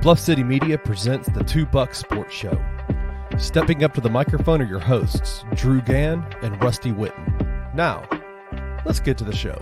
Bluff City Media presents the Two Buck Sports Show. Stepping up to the microphone are your hosts, Drew Gann and Rusty Witten. Now, let's get to the show.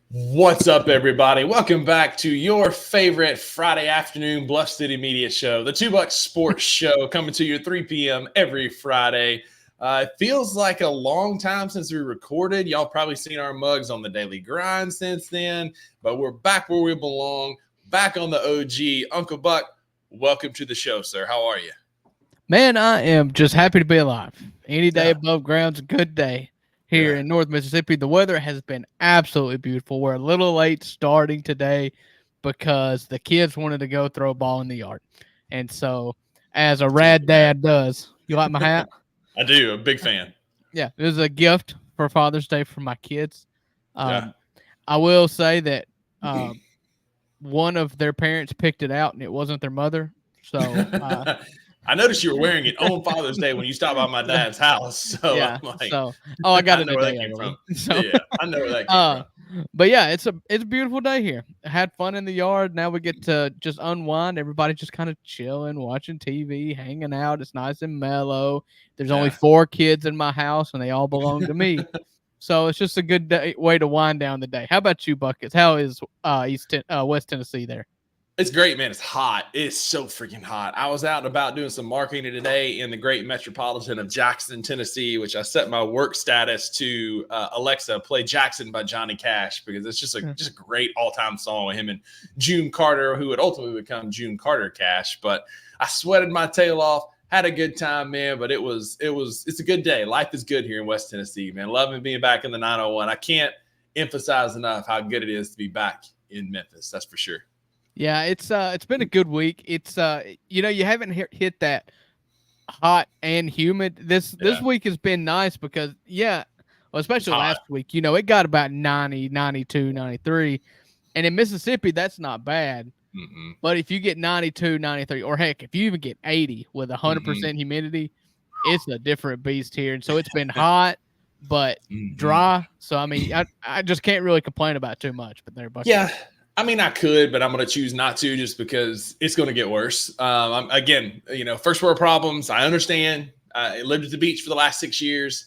What's up, everybody? Welcome back to your favorite Friday afternoon Bluff City Media Show, the Two Buck Sports Show, coming to you at 3 p.m. every Friday. It feels like a long time since we recorded. Y'all probably seen our mugs on the daily grind since then, but we're back where we belong, back on the OG. Uncle Buck, welcome to the show, sir. How are you? Man, I am just happy to be alive. Any day above ground's a good day here in North Mississippi. The weather has been absolutely beautiful. We're a little late starting today because the kids wanted to go throw a ball in the yard. And so, as a rad dad does, you like my hat? I do. I'm a big fan. Yeah, it was a gift for Father's Day for my kids. I will say that one of their parents picked it out, and it wasn't their mother. So I noticed you were wearing it on Father's Day when you stopped by my dad's house. So yeah, I'm like, I got I it know a where day that came early. from. So, yeah, I know where that came from. But yeah, it's a beautiful day here. I had fun in the yard. Now we get to just unwind. Everybody just kind of chilling, watching TV, hanging out. It's nice and mellow. There's only 4 kids in my house, and they all belong to me. So it's just a good way to wind down the day. How about you, Buckets? How is West Tennessee there? It's great, man. It's hot. It's so freaking hot. I was out and about doing some marketing today in the great metropolitan of Jackson, Tennessee, which I set my work status to Alexa, play Jackson by Johnny Cash, because it's just a great all-time song with him and June Carter, who would ultimately become June Carter Cash. But I sweated my tail off, had a good time, man. But it's a good day. Life is good here in West Tennessee, man. Loving being back in the 901. I can't emphasize enough how good it is to be back in Memphis. That's for sure. Yeah, it's been a good week. It's you haven't hit that hot and humid. This week has been nice because especially last week, it got about 90, 92, 93. And in Mississippi, that's not bad. Mm-hmm. But if you get 92, 93, or heck, if you even get 80 with 100% humidity, it's a different beast here. And so it's been hot but dry. So I mean, I just can't really complain about too much. But there, yeah. I mean, I could, but I'm going to choose not to, just because it's going to get worse. Again, first world problems. I understand. I lived at the beach for the last 6 years.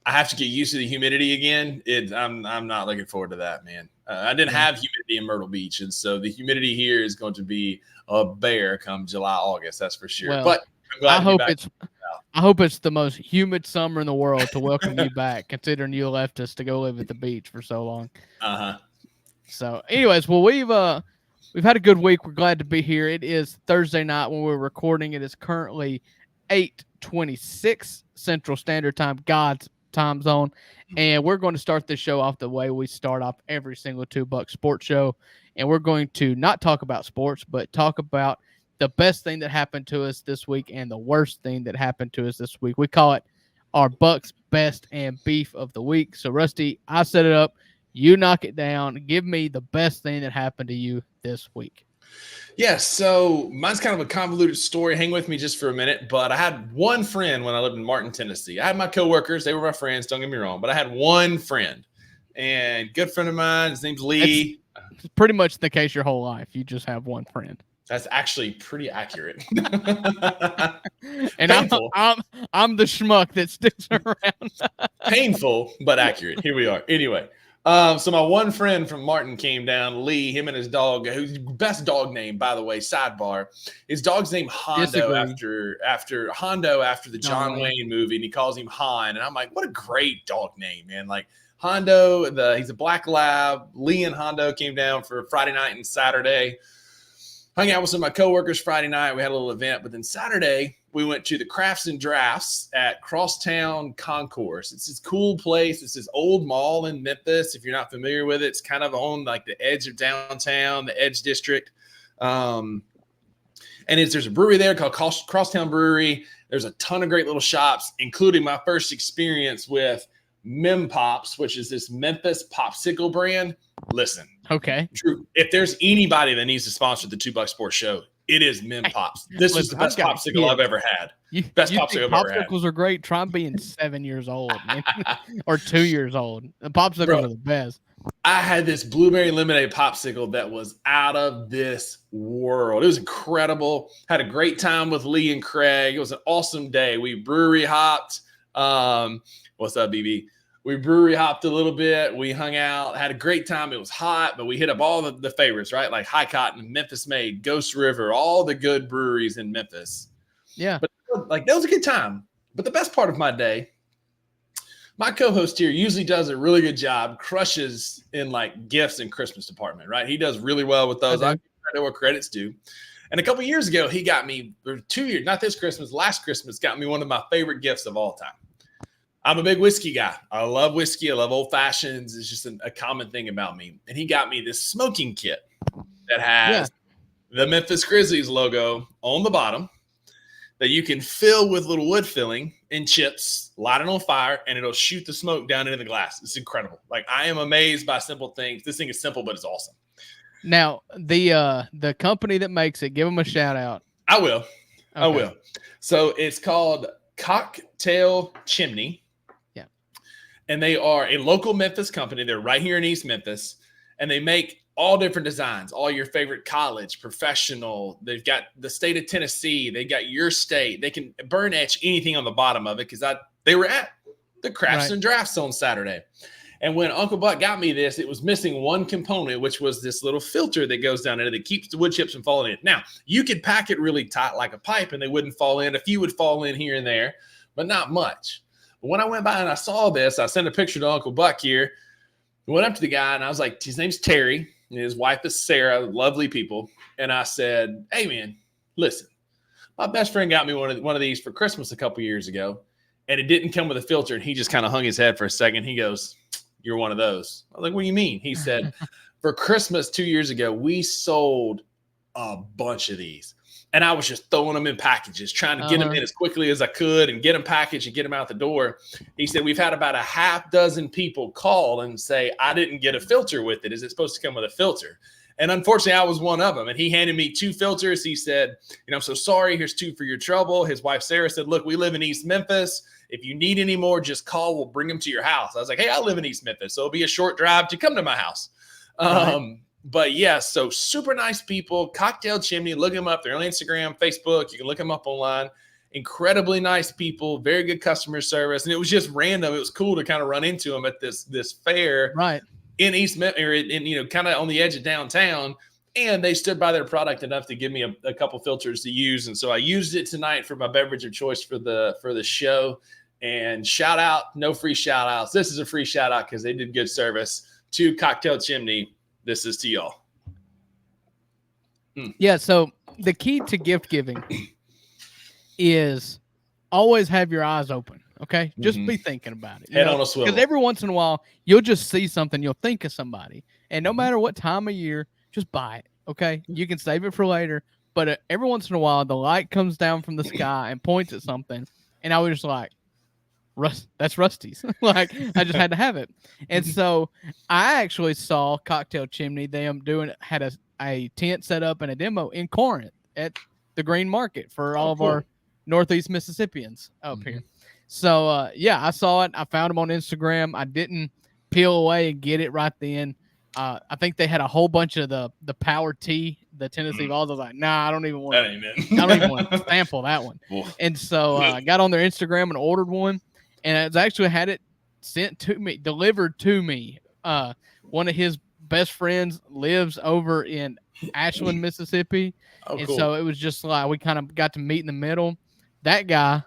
I have to get used to the humidity again. I'm not looking forward to that, man. I didn't have humidity in Myrtle Beach, and so the humidity here is going to be a bear come July, August. That's for sure. Well, but I'm glad I hope it's the most humid summer in the world to welcome you back, considering you left us to go live at the beach for so long. So, anyways, well, we've had a good week. We're glad to be here. It is Thursday night when we're recording. It is currently 8:26 Central Standard Time, God's time zone, and we're going to start this show off the way we start off every single Two Buck Sports Show, and we're going to not talk about sports, but talk about the best thing that happened to us this week and the worst thing that happened to us this week. We call it our Bucks Best and Beef of the Week. So, Rusty, I set it up. You knock it down. Give me the best thing that happened to you this week. Yeah, so mine's kind of a convoluted story. Hang with me just for a minute. But I had one friend when I lived in Martin, Tennessee. I had my coworkers. They were my friends. Don't get me wrong. But I had one friend. And good friend of mine. His name's Lee. It's pretty much the case your whole life. You just have one friend. That's actually pretty accurate. And I'm the schmuck that sticks around. Painful, but accurate. Here we are. Anyway. So my one friend from Martin came down, Lee, him and his dog, whose best dog name, by the way, sidebar. His dog's name Hondo after the John Wayne movie, and he calls him Han. And I'm like, what a great dog name, man. Like Hondo, he's a black lab. Lee and Hondo came down for Friday night and Saturday. Hung out with some of my coworkers Friday night. We had a little event, but then Saturday we went to the Crafts and Drafts at Crosstown Concourse. It's this cool place. It's this old mall in Memphis. If you're not familiar with it, it's kind of on like the edge of downtown, the Edge District. And there's a brewery there called Crosstown Brewery. There's a ton of great little shops, including my first experience with Mem Pops, which is this Memphis popsicle brand. Listen. Okay. Drew, if there's anybody that needs to sponsor the Two Buck Sports Show, it is Mem Pops. This was the best popsicle I've ever had. Best popsicle I've ever had. Popsicles are great. Try being 7 years old or 2 years old. The popsicles are the best. I had this blueberry lemonade popsicle that was out of this world. It was incredible. Had a great time with Lee and Craig. It was an awesome day. We brewery hopped. What's up, BB? We brewery hopped a little bit. We hung out, had a great time. It was hot, but we hit up all the favorites, right? Like High Cotton, Memphis Made, Ghost River, all the good breweries in Memphis. Yeah. But like that was a good time. But the best part of my day, my co-host here usually does a really good job, crushes in like gifts and Christmas department, right? He does really well with those. I give credit where credit's due. And a couple years ago, he got me, or 2 years, not this Christmas, last Christmas, got me one of my favorite gifts of all time. I'm a big whiskey guy. I love whiskey. I love old fashions. It's just a common thing about me. And he got me this smoking kit that has the Memphis Grizzlies logo on the bottom that you can fill with little wood filling and chips, light it on fire, and it'll shoot the smoke down into the glass. It's incredible. Like, I am amazed by simple things. This thing is simple, but it's awesome. Now, the company that makes it, give them a shout out. I will. Okay. I will. So it's called Cocktail Chimney. Yeah. And they are a local Memphis company. They're right here in East Memphis. And they make all different designs, all your favorite college, professional. They've got the state of Tennessee. They got your state. They can burn etch anything on the bottom of it because they were at the Crafts and Drafts on Saturday. And when Uncle Buck got me this, it was missing one component, which was this little filter that goes down in it that keeps the wood chips from falling in. Now, you could pack it really tight like a pipe and they wouldn't fall in. A few would fall in here and there, but not much. But when I went by and I saw this, I sent a picture to Uncle Buck here. I went up to the guy and I was like, his name's Terry. And his wife is Sarah, lovely people. And I said, hey, man, listen, my best friend got me one of these for Christmas a couple years ago, and it didn't come with a filter. And he just kind of hung his head for a second. He goes, you're one of those. I was like, what do you mean? He said, for Christmas 2 years ago, we sold a bunch of these. And I was just throwing them in packages, trying to get them in as quickly as I could and get them packaged and get them out the door. He said, we've had about a half dozen people call and say, I didn't get a filter with it. Is it supposed to come with a filter? And unfortunately, I was one of them. And he handed me 2 filters. He said, I'm so sorry. Here's 2 for your trouble. His wife, Sarah, said, look, we live in East Memphis. If you need any more, just call. We'll bring them to your house. I was like, hey, I live in East Memphis, so it'll be a short drive to come to my house. But yeah, so super nice people. Cocktail Chimney, look them up. They're on Instagram, Facebook. You can look them up online. Incredibly nice people, very good customer service. And it was just random. It was cool to kind of run into them at this fair in East Memphis, or kind of on the edge of downtown. And they stood by their product enough to give me a couple filters to use. And so I used it tonight for my beverage of choice for the show. And shout out, no free shout outs. This is a free shout out because they did good service to Cocktail Chimney. This is to y'all. Yeah, so the key to gift giving is always have your eyes open, okay? Just be thinking about it. Head on a swivel. Because every once in a while, you'll just see something, you'll think of somebody. And no matter what time of year, just buy it, okay? You can save it for later. But every once in a while, the light comes down from the sky and points at something. And I was just like, that's Rusty's. Like, I just had to have it. And so I actually saw Cocktail Chimney. They had a tent set up and a demo in Corinth at the Green Market for all of our Northeast Mississippians up here. So, I saw it. I found them on Instagram. I didn't peel away and get it right then. I think they had a whole bunch of the Power Tea, the Tennessee Vols. I was like, nah, I don't even want to sample that one. And so I got on their Instagram and ordered one. And it's actually had it sent to me, delivered to me. One of his best friends lives over in Ashland, Mississippi. So it was just like we kind of got to meet in the middle. That guy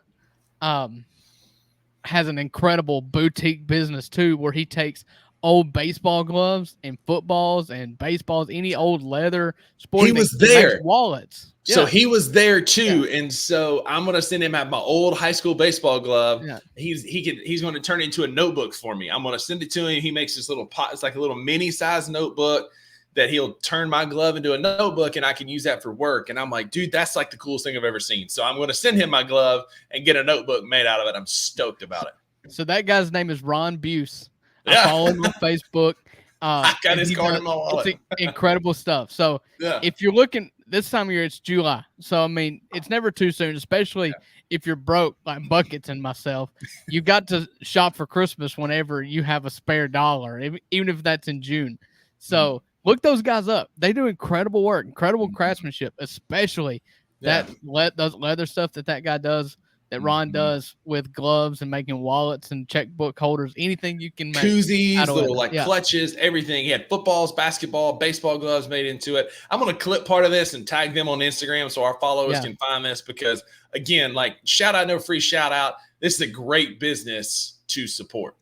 has an incredible boutique business too, where he takes old baseball gloves and footballs and baseballs, any old leather sporting. He was there. Wallets. Yeah. So he was there too, and so I'm gonna send him my old high school baseball glove. Yeah. He's going to turn it into a notebook for me. I'm going to send it to him. He makes this little pot. It's like a little mini size notebook that he'll turn my glove into a notebook, and I can use that for work. And I'm like, dude, that's like the coolest thing I've ever seen. So I'm going to send him my glove and get a notebook made out of it. I'm stoked about it. So that guy's name is Ron Buse. I follow him on Facebook. I got his card in my wallet. It's incredible stuff. So if you're looking, this time of year it's July, so I mean it's never too soon, especially if you're broke like Buckets and myself. You've got to shop for Christmas whenever you have a spare dollar, even if that's in June. So look those guys up. They do incredible work, incredible craftsmanship, especially those leather stuff that guy does. That Ron does with gloves and making wallets and checkbook holders, anything you can make. Koozies, little clutches, everything. He had footballs, basketball, baseball gloves made into it. I'm going to clip part of this and tag them on Instagram so our followers can find this because, again, like shout out, no free shout out. This is a great business to support.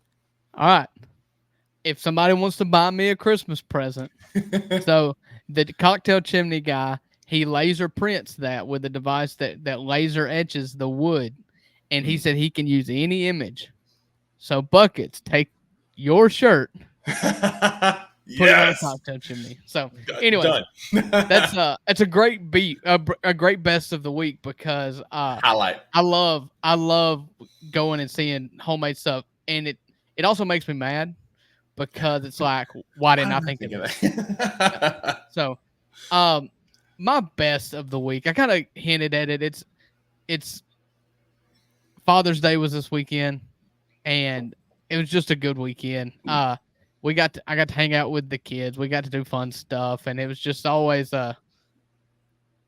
All right. If somebody wants to buy me a Christmas present, so the cocktail chimney guy, he laser prints that with a device that laser etches the wood. And he said he can use any image. So Buckets, take your shirt, put it on a cocktail chimney. So anyway, that's a great beat, a great best of the week because highlight. I love going and seeing homemade stuff. And it also makes me mad because it's like, why didn't I think of that? So my best of the week, I kind of hinted at it. It's Father's Day was this weekend, and it was just a good weekend. I got to hang out with the kids. We got to do fun stuff, and it was just always a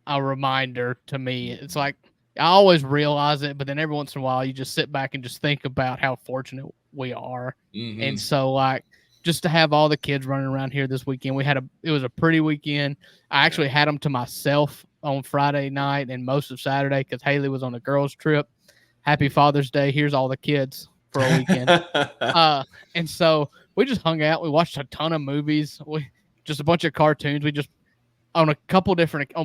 reminder to me. It's like I always realize it, but then every once in a while, you just sit back and just think about how fortunate we are. And so, like, just to have all the kids running around here this weekend, it was a pretty weekend. I actually had them to myself on Friday night and most of Saturday because Haley was on a girls' trip. Happy Father's Day. Here's all the kids for a weekend. And so we just hung out. We watched a ton of movies. Just a bunch of cartoons. We just, on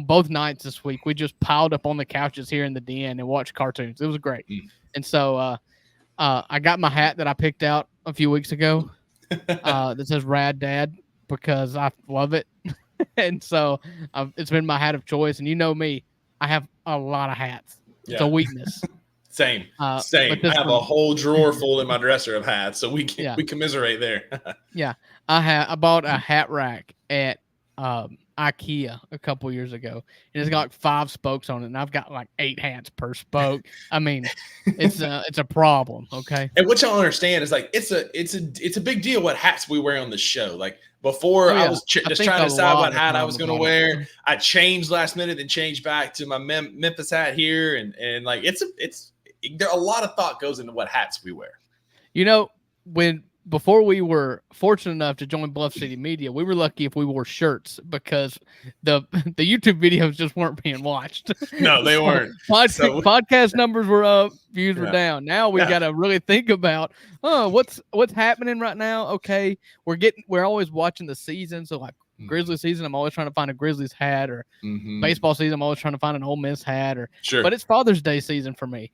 both nights this week, we just piled up on the couches here in the den and watched cartoons. It was great. And so I got my hat that I picked out a few weeks ago. That says Rad Dad because I love it. And so it's been my hat of choice. And you know me, I have a lot of hats. It's a weakness. Same. I have a whole drawer full in my dresser of hats, so we commiserate there. I bought a hat rack at IKEA a couple years ago, and it's got like 5 spokes on it, and I've got like 8 hats per spoke. I mean, it's a problem. Okay. And what y'all understand is like it's a big deal what hats we wear on the show. Like before, I was just trying to decide what hat I was going to wear. I changed last minute and changed back to my Memphis hat here, and like there a lot of thought goes into what hats we wear. You know, before we were fortunate enough to join Bluff City Media, we were lucky if we wore shirts because the YouTube videos just weren't being watched. No, they weren't. Podcast numbers were up, views were down. Now we got to really think about, what's happening right now. Okay, we're always watching the season, so like Grizzlies season, I'm always trying to find a Grizzlies hat, or baseball season, I'm always trying to find an Ole Miss hat, but it's Father's Day season for me,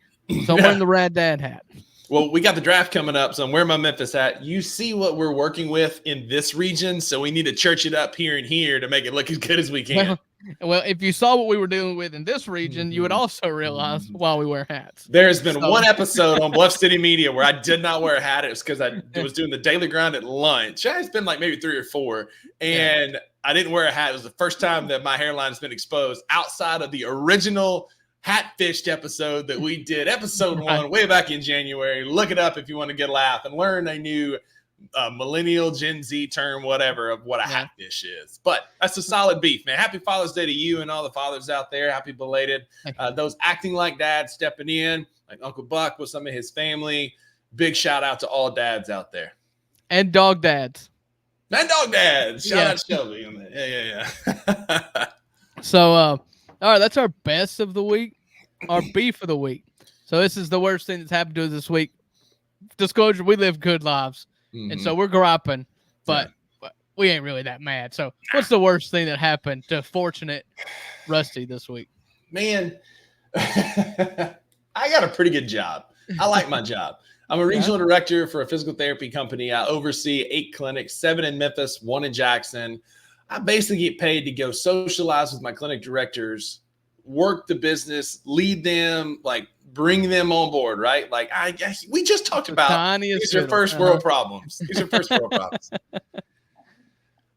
so I'm wearing the Rad Dad hat. Well, we got the draft coming up, so I'm wearing my Memphis hat. You see what we're working with in this region, so we need to church it up here and here to make it look as good as we can. Well, if you saw what we were dealing with in this region, you would also realize why we wear hats. There's been one episode on Bluff City Media where I did not wear a hat. It was because I was doing the daily grind at lunch. It's been like maybe 3 or 4, and I didn't wear a hat. It was the first time that my hairline has been exposed outside of the original Hatfished episode that we did, episode 1, way back in January. Look it up if you want to get a laugh and learn a new millennial Gen Z term, whatever, of what a hatfish is. But that's a solid beef, man. Happy Father's Day to you and all the fathers out there. Happy belated. Those acting like dads stepping in, like Uncle Buck with some of his family. Big shout out to all dads out there. And dog dads. And dog dads. Shout out Shelby on that. Yeah. So, all right, that's our best of the week, our beef of the week. So this is the worst thing that's happened to us this week. Disclosure, we live good lives, and so we're griping, but we ain't really that mad. So what's the worst thing that happened to fortunate Rusty this week? Man, I got a pretty good job. I like my job. I'm a regional director for a physical therapy company. I oversee 8 clinics, 7 in Memphis, 1 in Jackson. I basically get paid to go socialize with my clinic directors, work the business, lead them, like bring them on board, right? Like we just talked about these are first world problems. These are first world problems.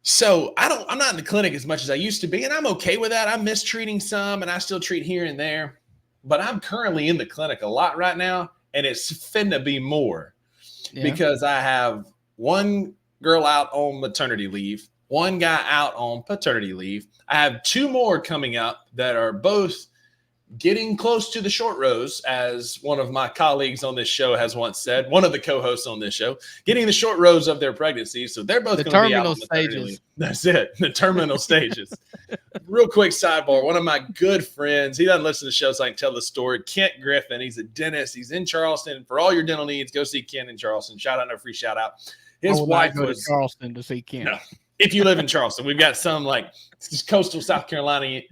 So I'm not in the clinic as much as I used to be, and I'm okay with that. I'm mistreating some, and I still treat here and there. But I'm currently in the clinic a lot right now, and it's finna be more because I have one girl out on maternity leave, one guy out on paternity leave. I have 2 more coming up that are both getting close to the short rows, as one of my colleagues on this show has once said, one of the co-hosts on this show, getting the short rows of their pregnancy. So they're both going to be out on maternity leave. That's it. The terminal stages. Real quick sidebar. One of my good friends, he doesn't listen to the show, so I can tell the story. Kent Griffin. He's a dentist. He's in Charleston. For all your dental needs, go see Kent in Charleston. Shout out, no free shout out. His wife was to Charleston to see Kent. No. If you live in Charleston, we've got some like coastal South Carolinians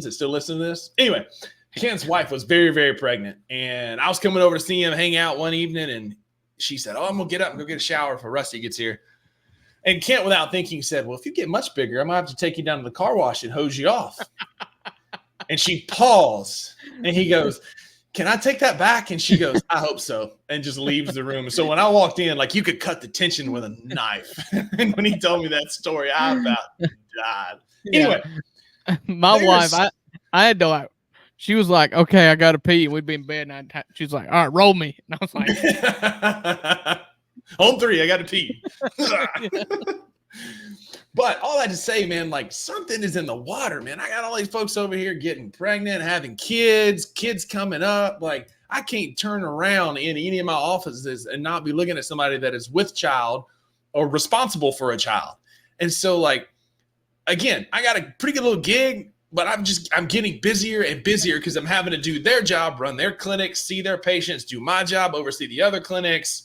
that still listen to this. Anyway, Kent's wife was very, very pregnant, and I was coming over to see him hang out one evening, and she said, "Oh, I'm gonna get up and go get a shower before Rusty gets here." And Kent, without thinking, said, "Well, if you get much bigger, I'm gonna have to take you down to the car wash and hose you off." And she paused, and he goes, "Can I take that back?" And she goes, "I hope so," and just leaves the room. So when I walked in, like you could cut the tension with a knife. And when he told me that story, I about died. Anyway, my wife, I had to like, she was like, "Okay, I got to pee." And we'd be in bed, and she was like, "All right, roll me." And I was like, "On 3, I got to pee." But all that to say, man, like something is in the water, man. I got all these folks over here getting pregnant, having kids coming up. Like I can't turn around in any of my offices and not be looking at somebody that is with child or responsible for a child. And so like, again, I got a pretty good little gig, but I'm getting busier and busier because I'm having to do their job, run their clinics, see their patients, do my job, oversee the other clinics,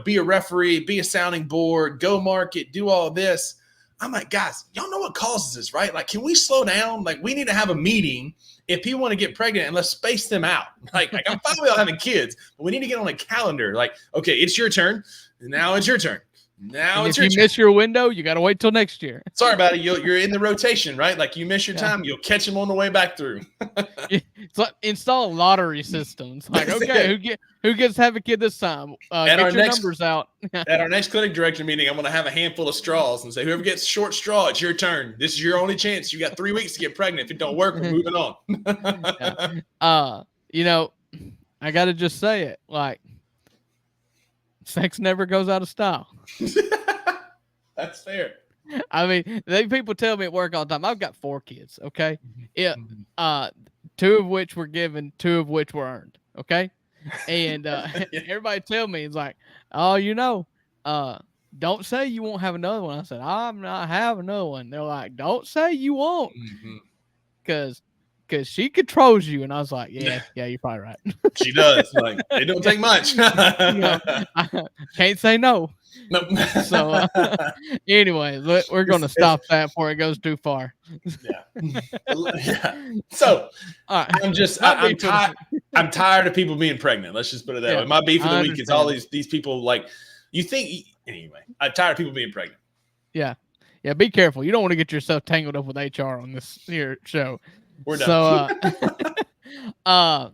be a referee, be a sounding board, go market, do all this. I'm like, guys, y'all know what causes this, right? Like, can we slow down? Like, we need to have a meeting if people want to get pregnant and let's space them out. Like I'm fine with having kids, but we need to get on a calendar. Like, okay, it's your turn. Now it's your turn. Now and if you miss your window, you got to wait till next year. Sorry about it. You're in the rotation, right? Like you miss your time, you'll catch them on the way back through. It's like install lottery systems. Like, okay, who gets to have a kid this time? Get your numbers out. At our next clinic director meeting, I'm going to have a handful of straws and say, whoever gets short straw, it's your turn. This is your only chance. You got 3 weeks to get pregnant. If it don't work, we're moving on. I got to just say it. Like, sex never goes out of style. That's fair. I mean, people tell me at work all the time, I've got 4 kids, okay? 2 of which were given, 2 of which were earned, okay? And everybody tell me, it's like, oh, don't say you won't have another one. I said, I'm not having another one. They're like, don't say you won't. Because she controls you. And I was like, yeah, you're probably right. She does. Like, it don't take much. I can't say no. Nope. So anyway, we're going to stop that before it goes too far. Yeah. So right. I'm tired of people being pregnant. Let's just put it that way. My beef of the week is all these people like you think anyway. I'm tired of people being pregnant. Yeah. Yeah. Be careful. You don't want to get yourself tangled up with HR on this here show. We're done. So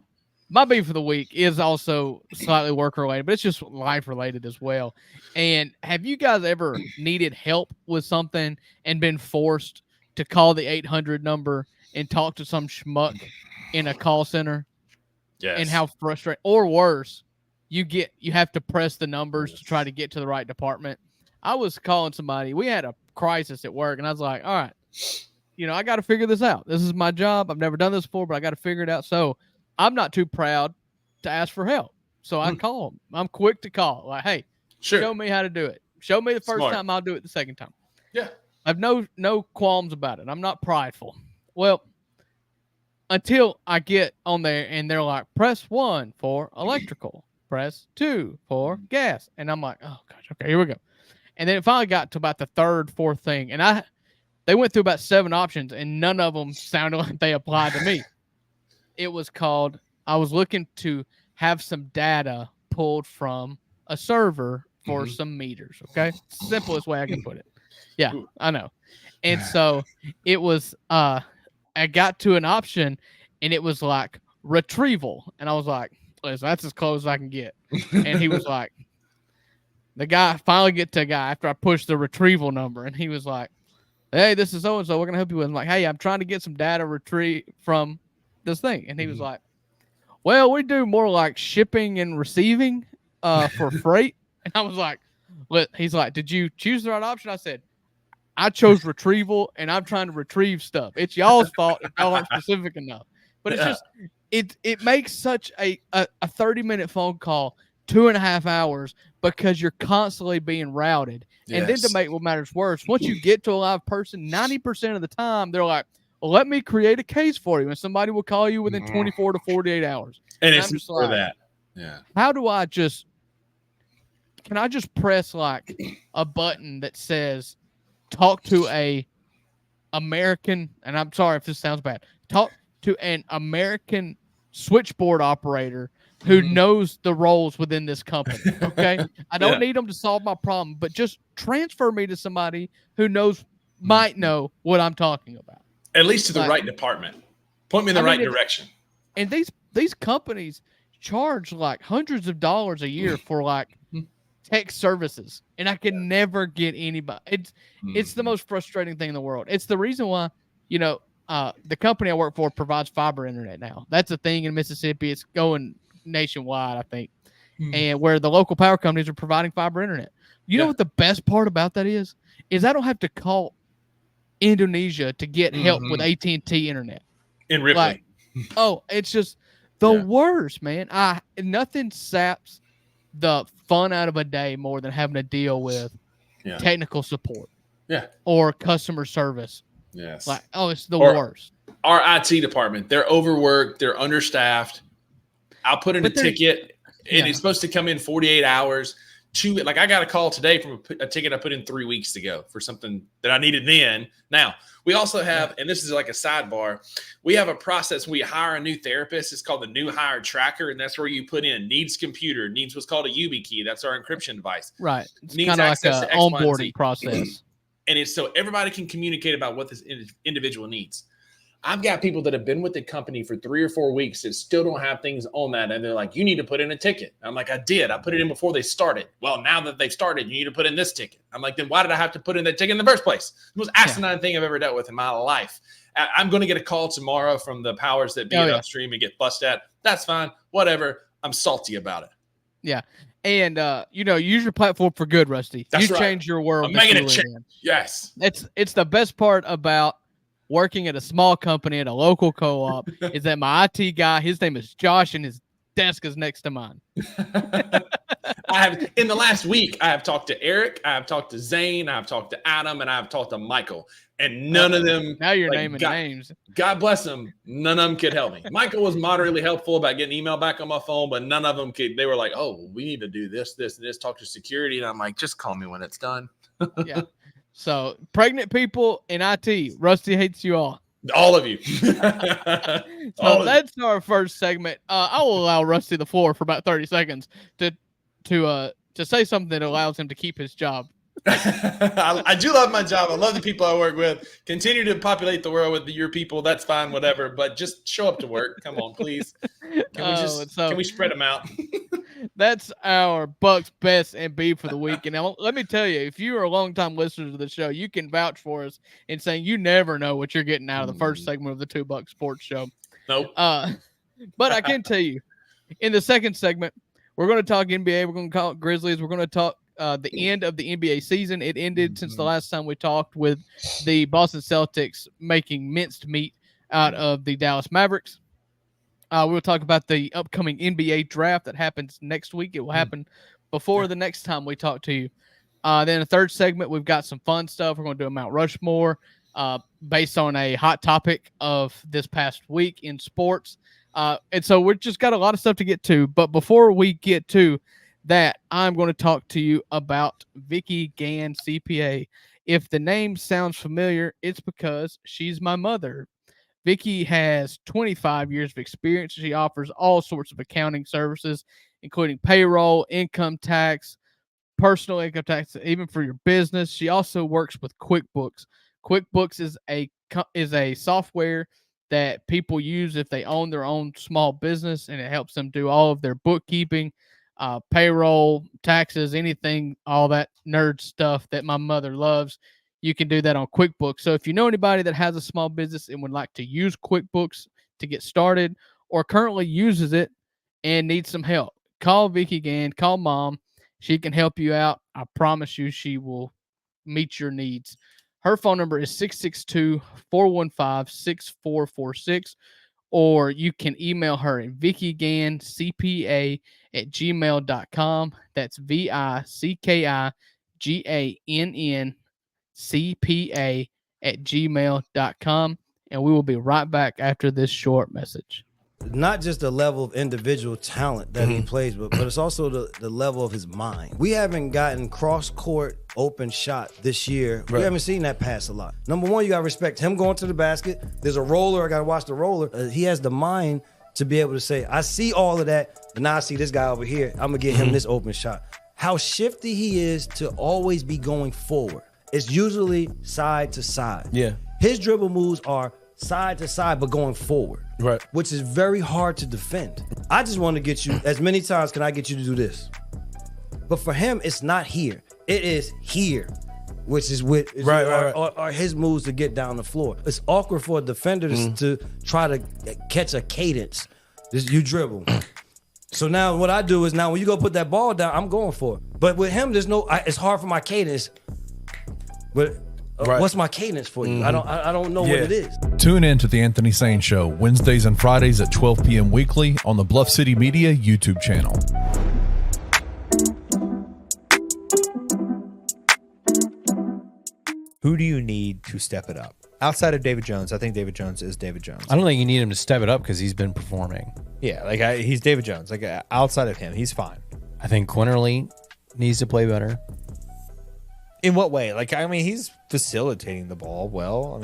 my beef of the week is also slightly work related, but it's just life related as well. And have you guys ever needed help with something and been forced to call the 800 number and talk to some schmuck in a call center? Yes. And how frustrating, or worse, you have to press the numbers to try to get to the right department. I was calling somebody. We had a crisis at work, and I was like, all right, I got to figure this out. This is my job. I've never done this before, but I got to figure it out. So I'm not too proud to ask for help. So I call them. I'm quick to call. Like, hey, show me how to do it. Show me the first time, I'll do it the second time. Yeah. I've no qualms about it. I'm not prideful. Well, until I get on there and they're like, press 1 for electrical, press 2 for gas. And I'm like, oh gosh, okay, here we go. And then it finally got to about the 3rd, 4th thing. And they went through about 7 options and none of them sounded like they applied to me. It was called, I was looking to have some data pulled from a server for some meters. Okay. Simplest way I can put it. Yeah, I know. And so it was, I got to an option and it was like retrieval. And I was like, listen, that's as close as I can get. And he was like, the guy finally get to a guy after I pushed the retrieval number, and he was like, "Hey, this is so and so. We're gonna help you with." I'm like, "Hey, I'm trying to get some data retrieve from this thing," and he was like, "Well, we do more like shipping and receiving for freight." And I was like, he's like, "Did you choose the right option?" I said, "I chose retrieval, and I'm trying to retrieve stuff. It's y'all's fault if y'all aren't specific enough." But it's just it makes such a 30-minute phone call 2.5 hours because you're constantly being routed. Yes. And then to make what matters worse, once you get to a live person, 90% of the time they're like, "Well, let me create a case for you," and somebody will call you within 24 to 48 hours. And it's just for that. Yeah. How do I can I just press like a button that says talk to a American, and I'm sorry if this sounds bad, talk to an American switchboard operator who knows the roles within this company, okay? I don't need them to solve my problem, but just transfer me to somebody who might know what I'm talking about. At least to the right department. Point me in the right direction. And these companies charge like hundreds of dollars a year for like tech services, and I can never get anybody. It's the most frustrating thing in the world. It's the reason why, the company I work for provides fiber internet now. That's a thing in Mississippi. It's going nationwide, I think. And where the local power companies are providing fiber internet. You know what the best part about that is I don't have to call Indonesia to get help with AT&T internet. In Ripley. It's just the worst, man. Nothing saps the fun out of a day more than having to deal with technical support. Yeah. Or customer service. Yes. It's the worst. Our IT department, they're overworked, they're understaffed. I'll put in a ticket, and it's supposed to come in 48 hours. I got a call today from a ticket I put in 3 weeks ago for something that I needed then. Now, we also have, and this is like a sidebar, we have a process when we hire a new therapist. It's called the new hire tracker, and that's where you put in needs computer, needs what's called a YubiKey. That's our encryption device. Right. It's kind of like an onboarding process. And it's so everybody can communicate about what this individual needs. I've got people that have been with the company for 3 or 4 weeks that still don't have things on that. And they're like, "You need to put in a ticket." I'm like, "I did. I put it in before they started." "Well, now that they've started, you need to put in this ticket." I'm like, "Then why did I have to put in that ticket in the first place?" The most asinine thing I've ever dealt with in my life. I'm going to get a call tomorrow from the powers that be upstream and get fussed at. That's fine. Whatever. I'm salty about it. Yeah. And, use your platform for good, Rusty. That's right. Change your world. I'm making it change. Yes. It's the best part about working at a small company at a local co-op is that my IT guy, his name is Josh, and his desk is next to mine. In the last week, I have talked to Eric, I have talked to Zane, I have talked to Adam, and I have talked to Michael. And none of them. Now you're naming names. God bless them. None of them could help me. Michael was moderately helpful about getting email back on my phone, but none of them could. They were like, "Oh, we need to do this, this, and this, talk to security." And I'm like, "Just call me when it's done." Yeah. So, pregnant people in IT, Rusty hates you all. All of you. That's our first segment. I will allow Rusty the floor for about 30 seconds to say something that allows him to keep his job. I do love my job. I love the people I work with. Continue to populate the world with your people. That's fine, whatever. But just show up to work. Come on, please. Can we spread them out? That's our Bucks best and B for the week. And now, let me tell you, if you are a longtime listener to the show, you can vouch for us in saying you never know what you're getting out of the first segment of the 2 Bucks Sports Show. Nope. But I can tell you, in the second segment, we're going to talk NBA. We're going to talk Grizzlies. We're going to talk the end of the NBA season. It ended since the last time we talked, with the Boston Celtics making minced meat out of the Dallas Mavericks. We'll talk about the upcoming NBA draft that happens next week. It will happen before the next time we talk to you. Then the third segment, we've got some fun stuff. We're going to do a Mount Rushmore based on a hot topic of this past week in sports. And so we've just got a lot of stuff to get to. But before we get to that, I'm going to talk to you about Vicky Gann, CPA. If the name sounds familiar, it's because she's my mother. Vicky has 25 years of experience. She offers all sorts of accounting services, including payroll, income tax, personal income tax, even for your business. She also works with QuickBooks. QuickBooks is a software that people use if they own their own small business, and it helps them do all of their bookkeeping. payroll, taxes, anything, all that nerd stuff that my mother loves. You can do that on QuickBooks. So if you know anybody that has a small business and would like to use QuickBooks to get started or currently uses it and needs some help, call Vicky Gann, call Mom. She can help you out. I promise you she will meet your needs. Her phone number is 662-415-6446, or you can email her at vickygannCPA@gmail.com. That's VICKIGANNCPA@gmail.com. And we will be right back after this short message. Not just the level of individual talent that he plays, but it's also the level of his mind. We haven't gotten cross-court open shot this year. We haven't seen that pass a lot. Number one, you got to respect him going to the basket. There's a roller. I got to watch the roller. He has the mind to be able to say, I see all of that, and now I see this guy over here. I'm going to get him this open shot. How shifty he is to always be going forward. It's usually side to side. Yeah. His dribble moves are side to side, but going forward. Right. Which is very hard to defend. I just want to get you, as many times can I get you to do this? But for him, it's not here. It is here, which is with are his moves to get down the floor. It's awkward for a defender to try to catch a cadence. You dribble. So now what I do is now when you go put that ball down, I'm going for it. But with him, it's hard for my cadence. But what's my cadence for you? I don't know what it is. Tune in to the Anthony Sane Show Wednesdays and Fridays at 12 p.m. weekly on the Bluff City Media YouTube channel. Who do you need to step it up? Outside of David Jones, I think David Jones is David Jones. I don't think you need him to step it up because he's been performing. Yeah, he's David Jones. Outside of him, he's fine. I think Quinterly needs to play better. In what way? He's facilitating the ball well.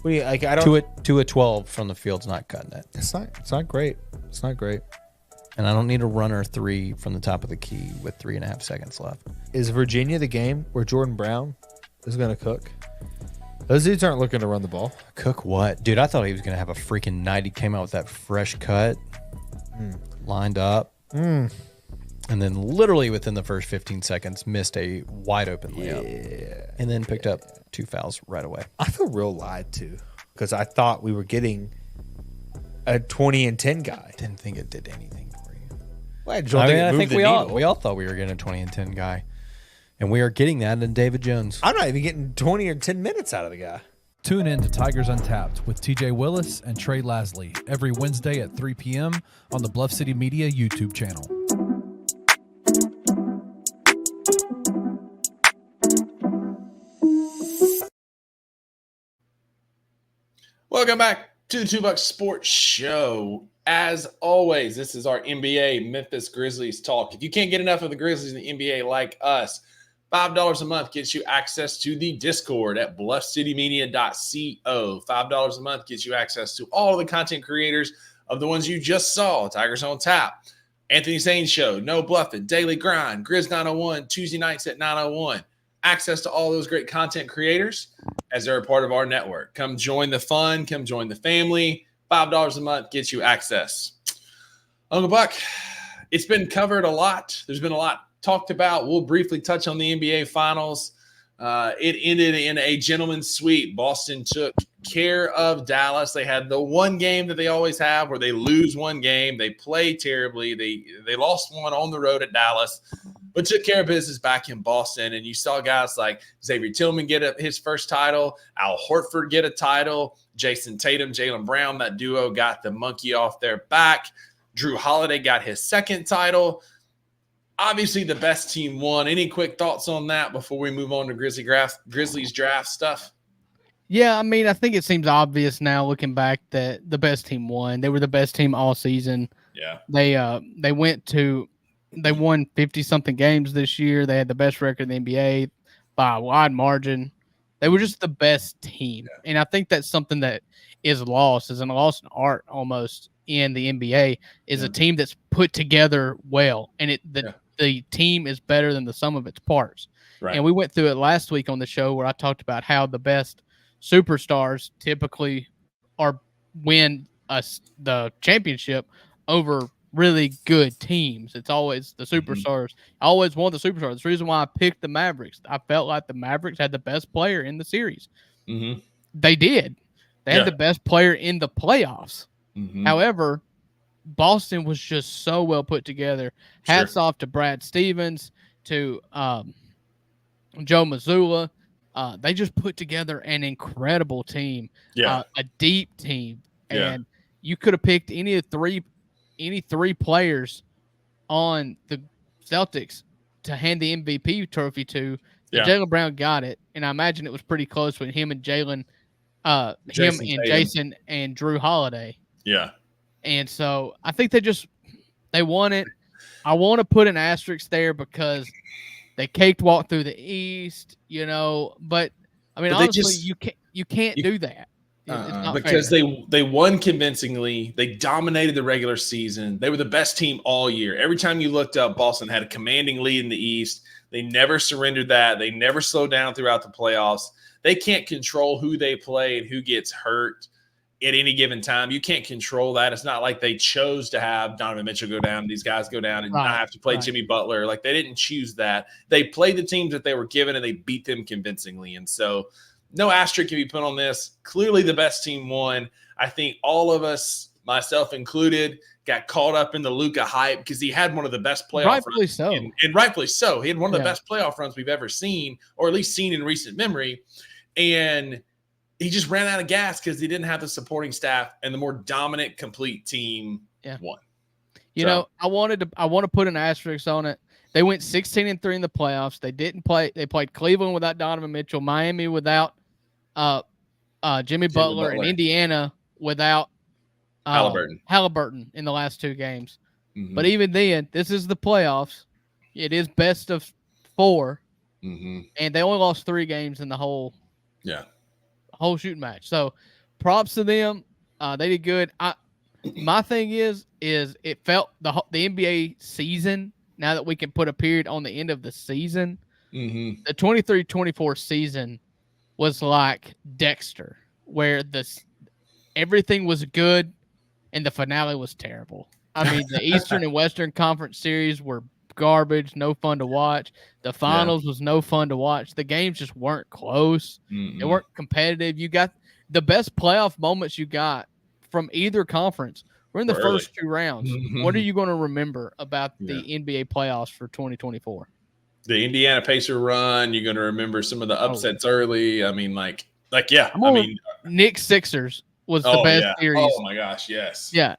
What do you I don't. To a 12 from the field's not cutting it. It's not great. It's not great. And I don't need a runner three from the top of the key with 3.5 seconds left. Is Virginia the game where Jordan Brown is going to cook? Those dudes aren't looking to run the ball. Cook what? Dude, I thought he was going to have a freaking night. He came out with that fresh cut, lined up, and then literally within the first 15 seconds missed a wide open layup. And then picked up 2 fouls right away. I feel real lied to because I thought we were getting a 20 and 10 guy. Didn't think it did anything for you. Well, I think we all thought we were getting a 20 and 10 guy. And we are getting that in David Jones. I'm not even getting 20 or 10 minutes out of the guy. Tune in to Tigers Untapped with TJ Willis and Trey Lasley every Wednesday at 3 p.m. on the Bluff City Media YouTube channel. Welcome back to the $2 Sports Show. As always, this is our NBA Memphis Grizzlies talk. If you can't get enough of the Grizzlies in the NBA like us, $5 a month gets you access to the Discord at bluffcitymedia.co. $5 a month gets you access to all of the content creators of the ones you just saw. Tigers on Tap, Anthony Sane Show, No Bluffing, Daily Grind, Grizz 901, Tuesday nights at 901. Access to all those great content creators as they're a part of our network. Come join the fun. Come join the family. $5 a month gets you access. Uncle Buck, it's been covered a lot. There's been a lot talked about. We'll briefly touch on the NBA Finals. It ended in a gentleman's sweep. Boston took care of Dallas. They had the one game that they always have where they lose one game. They play terribly. They lost one on the road at Dallas, but took care of business back in Boston. And you saw guys like Xavier Tillman get his first title, Al Horford get a title, Jason Tatum, Jaylen Brown, that duo got the monkey off their back. Drew Holiday got his second title. Obviously, the best team won. Any quick thoughts on that before we move on to Grizzlies draft stuff? Yeah, I think it seems obvious now looking back that the best team won. They were the best team all season. Yeah. They won 50-something games this year. They had the best record in the NBA by a wide margin. They were just the best team. Yeah. And I think that's something that is lost, is a lost art almost in the NBA, is a team that's put together well. And the team is better than the sum of its parts. Right. And we went through it last week on the show where I talked about how the best superstars typically win the championship over really good teams. It's always the superstars. I always want the superstars. That's the reason why I picked the Mavericks. I felt like the Mavericks had the best player in the series. They did. They had the best player in the playoffs. However, Boston was just so well put together. Hats off to Brad Stevens, to Joe Mazzulla. They just put together an incredible team, a deep team, and you could have picked any three players on the Celtics to hand the MVP trophy to. Jaylen Brown got it, and I imagine it was pretty close with him and Jalen, Jason and Drew Holiday. Yeah, and so I think they won it. I want to put an asterisk there because they cakewalked through the East, But I mean, honestly, you can't do that. Because they won convincingly. They dominated the regular season. They were the best team all year. Every time you looked up, Boston had a commanding lead in the East. They never surrendered that. They never slowed down throughout the playoffs. They can't control who they play and who gets hurt at any given time. You can't control that. It's not like they chose to have Donovan Mitchell go down, these guys go down, and not have to play Jimmy Butler. Like, they didn't choose that. They played the teams that they were given, and they beat them convincingly. And so no asterisk can be put on this. Clearly the best team won. I think all of us, myself included, got caught up in the Luka hype because he had one of the best playoff rightfully runs. So. And rightfully so. He had one of the best playoff runs we've ever seen, or at least seen in recent memory. And he just ran out of gas because he didn't have the supporting staff, and the more dominant, complete team won. I want to put an asterisk on it. They went 16-3 in the playoffs. They didn't play. They played Cleveland without Donovan Mitchell, Miami without Jimmy Butler, and Indiana without Halliburton in the last two games. But even then, this is the playoffs. It is best of 4, and they only lost 3 games in the whole shooting match. So props to them. They did good. My thing is it felt the NBA season, now that we can put a period on the end of the season, the 23-24 season was like Dexter, where everything was good and the finale was terrible. I mean, the Eastern and Western Conference series were garbage, no fun to watch. The finals was no fun to watch. The games just weren't close. They weren't competitive. You got the best playoff moments you got from either conference were in the first 2 rounds. What are you going to remember about the NBA playoffs for 2024? The Indiana Pacer run. You're going to remember some of the upsets early. I mean, Knicks Sixers was the best series. Oh my gosh, yes. Yeah.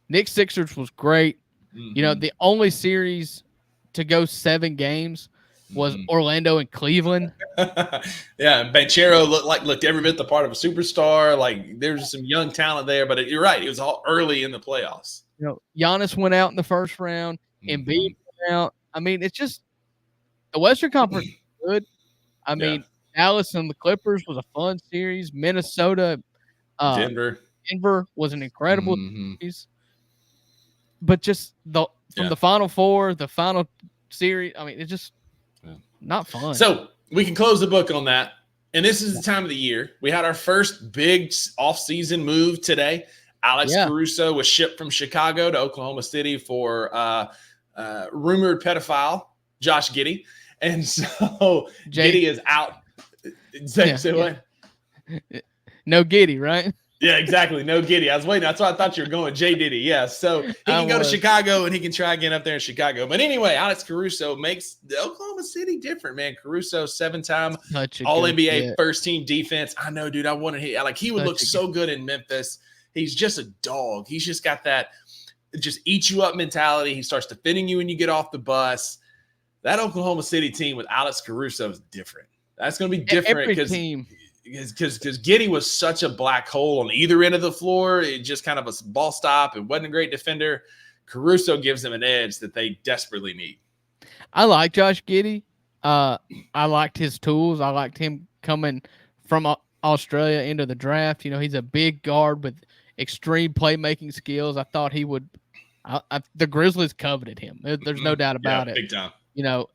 Knicks Sixers was great. The only series to go 7 games was Orlando and Cleveland. And Banchero looked every bit the part of a superstar. Like, there's some young talent there, but you're right. It was all early in the playoffs. Giannis went out in the first round. Embiid went out. I mean, it's just the Western Conference is good. I mean, Dallas and the Clippers was a fun series. Minnesota, Denver was an incredible series. But just from the Final Four, the final series, I mean, it's just not fun. So we can close the book on that. And this is the time of the year. We had our first big off-season move today. Alex Caruso was shipped from Chicago to Oklahoma City for rumored pedophile Josh Giddey. And so Giddey is out. Say what? No Giddey, right? Yeah, exactly. No Giddey. I was waiting. That's why I thought you were going J. Diddy. Yeah. So he can go to Chicago and he can try again up there in Chicago. But anyway, Alex Caruso makes the Oklahoma City different, man. Caruso, 7-time All-NBA first-team defense. I know, dude. I wanted him. Like, he would look so good in Memphis. He's just a dog. He's just got that just eat you up mentality. He starts defending you when you get off the bus. That Oklahoma City team with Alex Caruso is different. That's going to be different because Giddey was such a black hole on either end of the floor. It just kind of a ball stop. It wasn't a great defender. Caruso gives them an edge that they desperately need. I like Josh Giddey. I liked his tools. I liked him coming from Australia into the draft. He's a big guard with extreme playmaking skills. I thought he would. The Grizzlies coveted him. There's no doubt about it. Big time.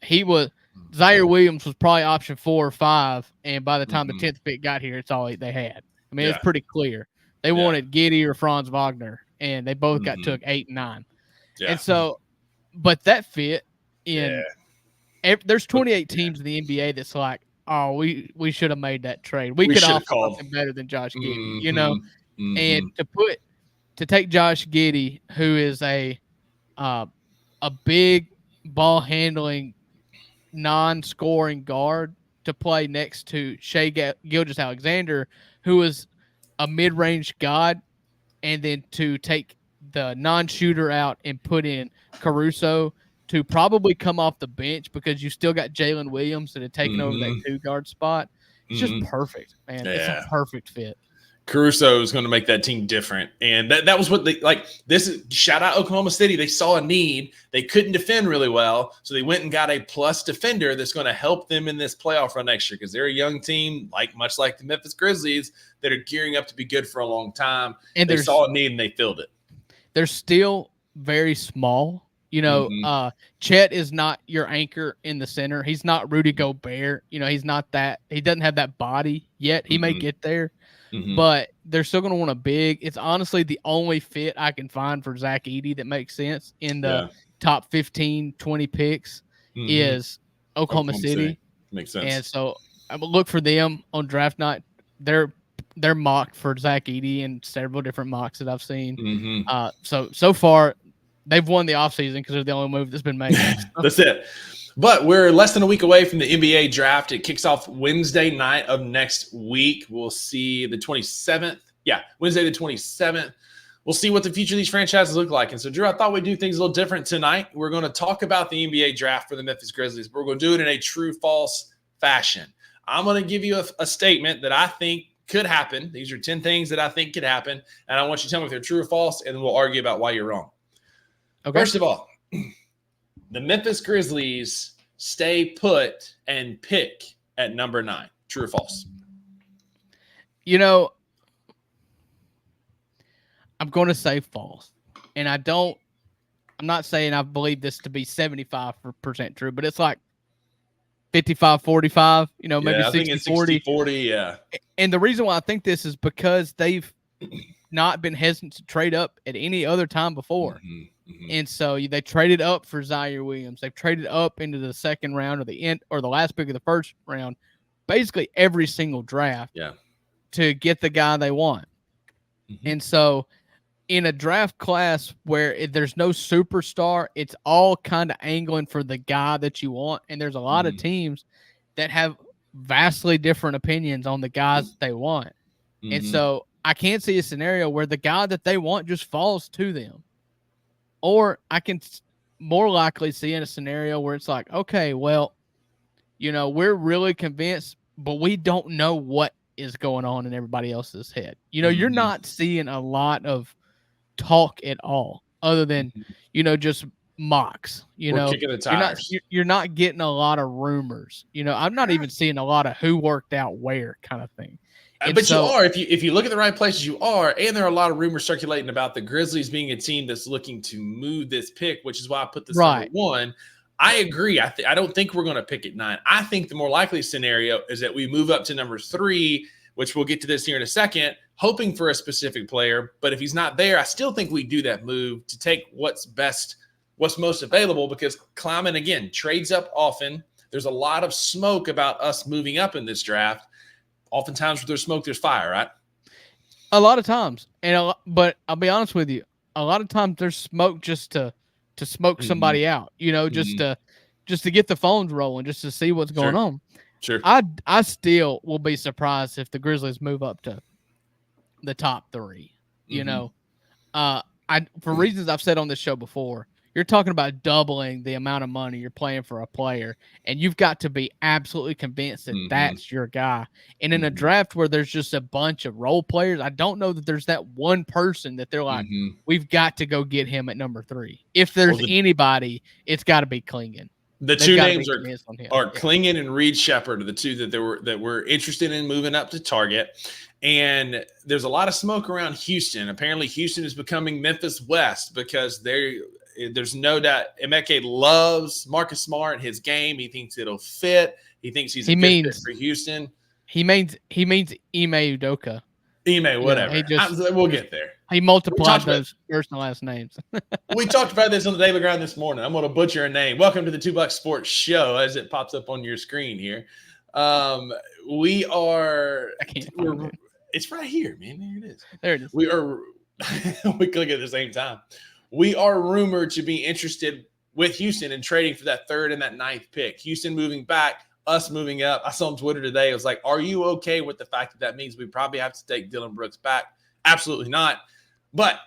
He was. Zaire Williams was probably option 4 or 5, and by the time the 10th pick got here, it's all they had. I mean, it's pretty clear. They wanted Giddey or Franz Wagner, and they both got took 8 and 9. Yeah. And so, but that fit in. There's 28 teams in the NBA that's like, oh, we should have made that trade. We could offer something better than Josh Giddey, you know. And to take Josh Giddey, who is a big ball handling, non-scoring guard, to play next to Shai Gilgeous-Alexander, who is a mid-range god, and then to take the non-shooter out and put in Caruso to probably come off the bench because you still got Jalen Williams that had taken over that 2-guard spot. It's just perfect, man. Yeah. It's a perfect fit. Caruso is going to make that team different. And that was what they like. This is shout out Oklahoma City. They saw a need. They couldn't defend really well. So they went and got a plus defender that's going to help them in this playoff run next year because they're a young team, much like the Memphis Grizzlies, that are gearing up to be good for a long time. And they saw a need and they filled it. They're still very small. You know, Chet is not your anchor in the center. He's not Rudy Gobert. You know, he's not that. He doesn't have that body yet. He may get there. But they're still going to want a big. It's honestly the only fit I can find for Zach Edey that makes sense in the top 15, 20 picks is Oklahoma City. Makes sense. And so I will look for them on draft night. They're mocked for Zach Edey and several different mocks that I've seen. So far, they've won the offseason because they're the only move that's been made. That's it. But we're less than a week away from the NBA draft. It kicks off Wednesday night of next week. We'll see the 27th. Yeah, Wednesday the 27th. We'll see what the future of these franchises look like. And so, Drew, I thought we'd do things a little different tonight. We're going to talk about the NBA draft for the Memphis Grizzlies, but we're going to do it in a true-false fashion. I'm going to give you a statement that I think could happen. These are 10 things that I think could happen, and I want you to tell me if they're true or false, and then we'll argue about why you're wrong. Okay. First of all, the Memphis Grizzlies stay put and pick at number 9. True or false? You know, I'm going to say false. And I'm not saying I believe this to be 75% true, but it's like 55-45, you know, maybe 60-40. Yeah. And the reason why I think this is because they've not been hesitant to trade up at any other time before. And so they traded up for Zaire Williams. They've traded up into the second round or the last pick of the first round, basically every single draft to get the guy they want. And so in a draft class where there's no superstar, it's all kind of angling for the guy that you want. And there's a lot of teams that have vastly different opinions on the guys that they want. And so I can't see a scenario where the guy that they want just falls to them. Or I can more likely see in a scenario where it's like, okay, well, you know, we're really convinced, but we don't know what is going on in everybody else's head. You know, you're not seeing a lot of talk at all other than, you know, just mocks. You know, kicking the tires. You're not getting a lot of rumors. You know, I'm not even seeing a lot of who worked out where kind of thing. But you are, if you look at the right places, you are, and there are a lot of rumors circulating about the Grizzlies being a team that's looking to move this pick, which is why I put this number 1. I agree. I don't think we're going to pick at 9. I think the more likely scenario is that we move up to number 3, which we'll get to this here in a second, hoping for a specific player. But if he's not there, I still think we do that move to take what's most available, because Kleiman, again, trades up often. There's a lot of smoke about us moving up in this draft. Oftentimes, where there's smoke, there's fire, right? A lot of times, but I'll be honest with you. A lot of times, there's smoke just to smoke somebody out. You know, just to get the phones rolling, just to see what's going on. Sure. I still will be surprised if the Grizzlies move up to the top 3. You know, for reasons I've said on this show before. You're talking about doubling the amount of money you're playing for a player, and you've got to be absolutely convinced that that's your guy. And in a draft where there's just a bunch of role players, I don't know that there's that one person that they're like, we've got to go get him at number 3. If there's anybody, it's got to be Klingon. The two names are Klingon and Reed Shepherd are the two that we're interested in moving up to target. And there's a lot of smoke around Houston. Apparently, Houston is becoming Memphis West because there's no doubt Emeka loves Marcus Smart, his game. He thinks it'll fit. He thinks he's a good fit for Houston. He means Ime Udoka. Ime, whatever. We'll get there. He multiplied those first and last names. We talked about this on the Daily Grind this morning. I'm going to butcher a name. Welcome to the $2 Sports Show as it pops up on your screen here. We are. It's right here, man. There it is. There it is. We are. We click at the same time. We are rumored to be interested with Houston and trading for that 3rd and that 9th pick. Houston moving back, us moving up. I saw on Twitter today. It was like, are you okay with the fact that means we probably have to take Dylan Brooks back? Absolutely not. But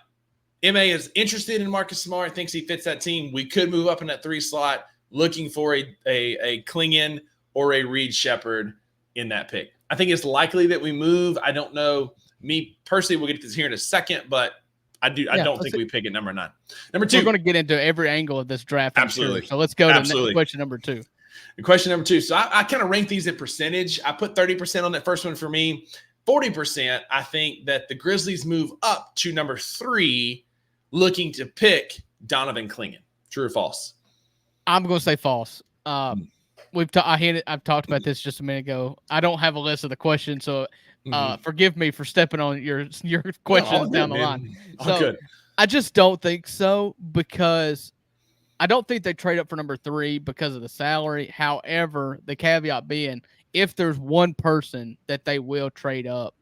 MA is interested in Marcus Smart, thinks he fits that team. We could move up in that 3 slot, looking for a Klingon or a Reed Shepherd in that pick. I think it's likely that we move. I don't know. Me personally, we'll get to this here in a second, but I don't think we pick at number 9. Number 2. We're going to get into every angle of this draft. Absolutely. Sure. So let's go to question number 2. Question number 2. So I kind of rank these in percentage. I put 30% on that first one for me. 40%, I think that the Grizzlies move up to number 3, looking to pick Donovan Klingon. True or false? I'm going to say false. I've talked about this just a minute ago. I don't have a list of the questions, so forgive me for stepping on your questions down the line. So I just don't think so, because I don't think they trade up for number 3 because of the salary. However, the caveat being, if there's one person that they will trade up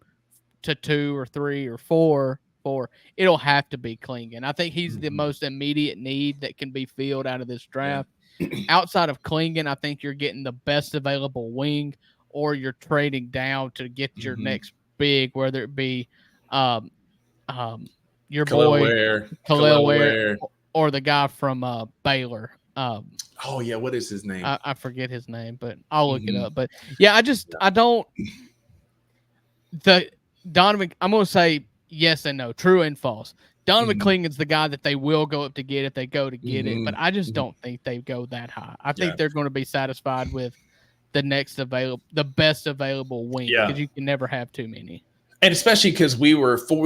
to 2 or 3 or 4 for, it'll have to be Klingon. I think he's the most immediate need that can be filled out of this draft. Outside of Klingon, I think you're getting the best available wing, or you're trading down to get your next big, whether it be your boy Khalil Ware or the guy from Baylor. What is his name? I forget his name, but I'll look it up. But yeah, I don't. Donovan, I'm going to say yes and no, true and false. Donovan Klingon's the guy that they will go up to get if they go to get it, but I just don't think they go that high. I think they're going to be satisfied with the best available wing, because you can never have too many. And especially because we